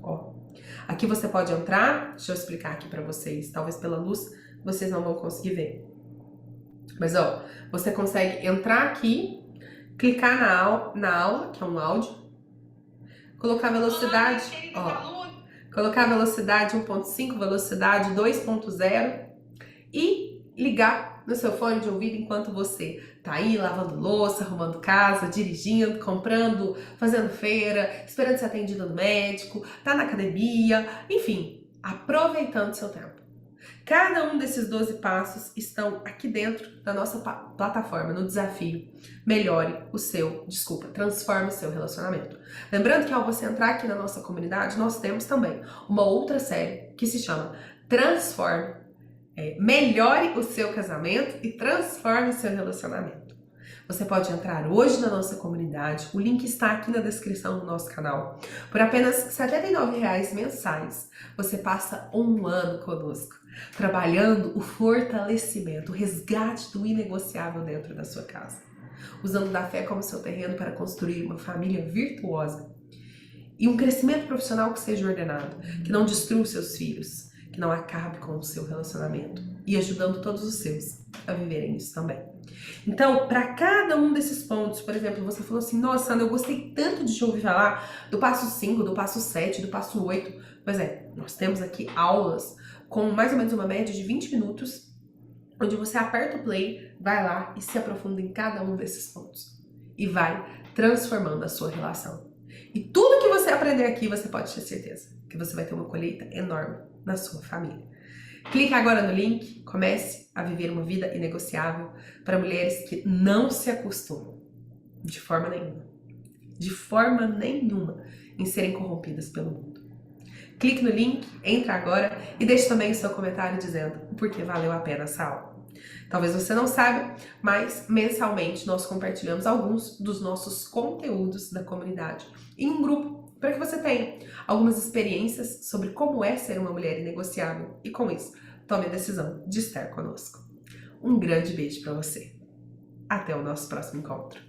Aqui você pode entrar, deixa eu explicar aqui para vocês, talvez pela luz vocês não vão conseguir ver. Mas você consegue entrar aqui, clicar na aula, que é um áudio, colocar a velocidade, colocar velocidade 1.5, velocidade 2.0 e ligar no seu fone de ouvido enquanto você tá aí lavando louça, arrumando casa, dirigindo, comprando, fazendo feira, esperando ser atendido no médico, tá na academia, enfim, aproveitando seu tempo. Cada um desses 12 passos estão aqui dentro da nossa plataforma, no desafio transforme o seu relacionamento. Lembrando que ao você entrar aqui na nossa comunidade, nós temos também uma outra série que se chama Melhore o seu casamento e transforme o seu relacionamento. Você pode entrar hoje na nossa comunidade, o link está aqui na descrição do nosso canal. Por apenas R$ 79,00 mensais, você passa um ano conosco, trabalhando o fortalecimento, o resgate do inegociável dentro da sua casa, usando da fé como seu terreno para construir uma família virtuosa e um crescimento profissional que seja ordenado, que não destrua os seus filhos, que não acabe com o seu relacionamento e ajudando todos os seus a viverem isso também. Então, para cada um desses pontos, por exemplo, você falou assim, nossa, Ana, eu gostei tanto de te ouvir falar do passo 5, do passo 7, do passo 8. Pois é, nós temos aqui aulas com mais ou menos uma média de 20 minutos, onde você aperta o play, vai lá e se aprofunda em cada um desses pontos. E vai transformando a sua relação. E tudo que você aprender aqui, você pode ter certeza que você vai ter uma colheita enorme na sua família. Clique agora no link, comece a viver uma vida inegociável para mulheres que não se acostumam, de forma nenhuma, em serem corrompidas pelo mundo. Clique no link, entra agora e deixe também o seu comentário dizendo o porquê valeu a pena essa aula. Talvez você não saiba, mas mensalmente nós compartilhamos alguns dos nossos conteúdos da comunidade em um grupo para que você tenha algumas experiências sobre como é ser uma mulher inegociável e com isso tome a decisão de estar conosco. Um grande beijo para você. Até o nosso próximo encontro.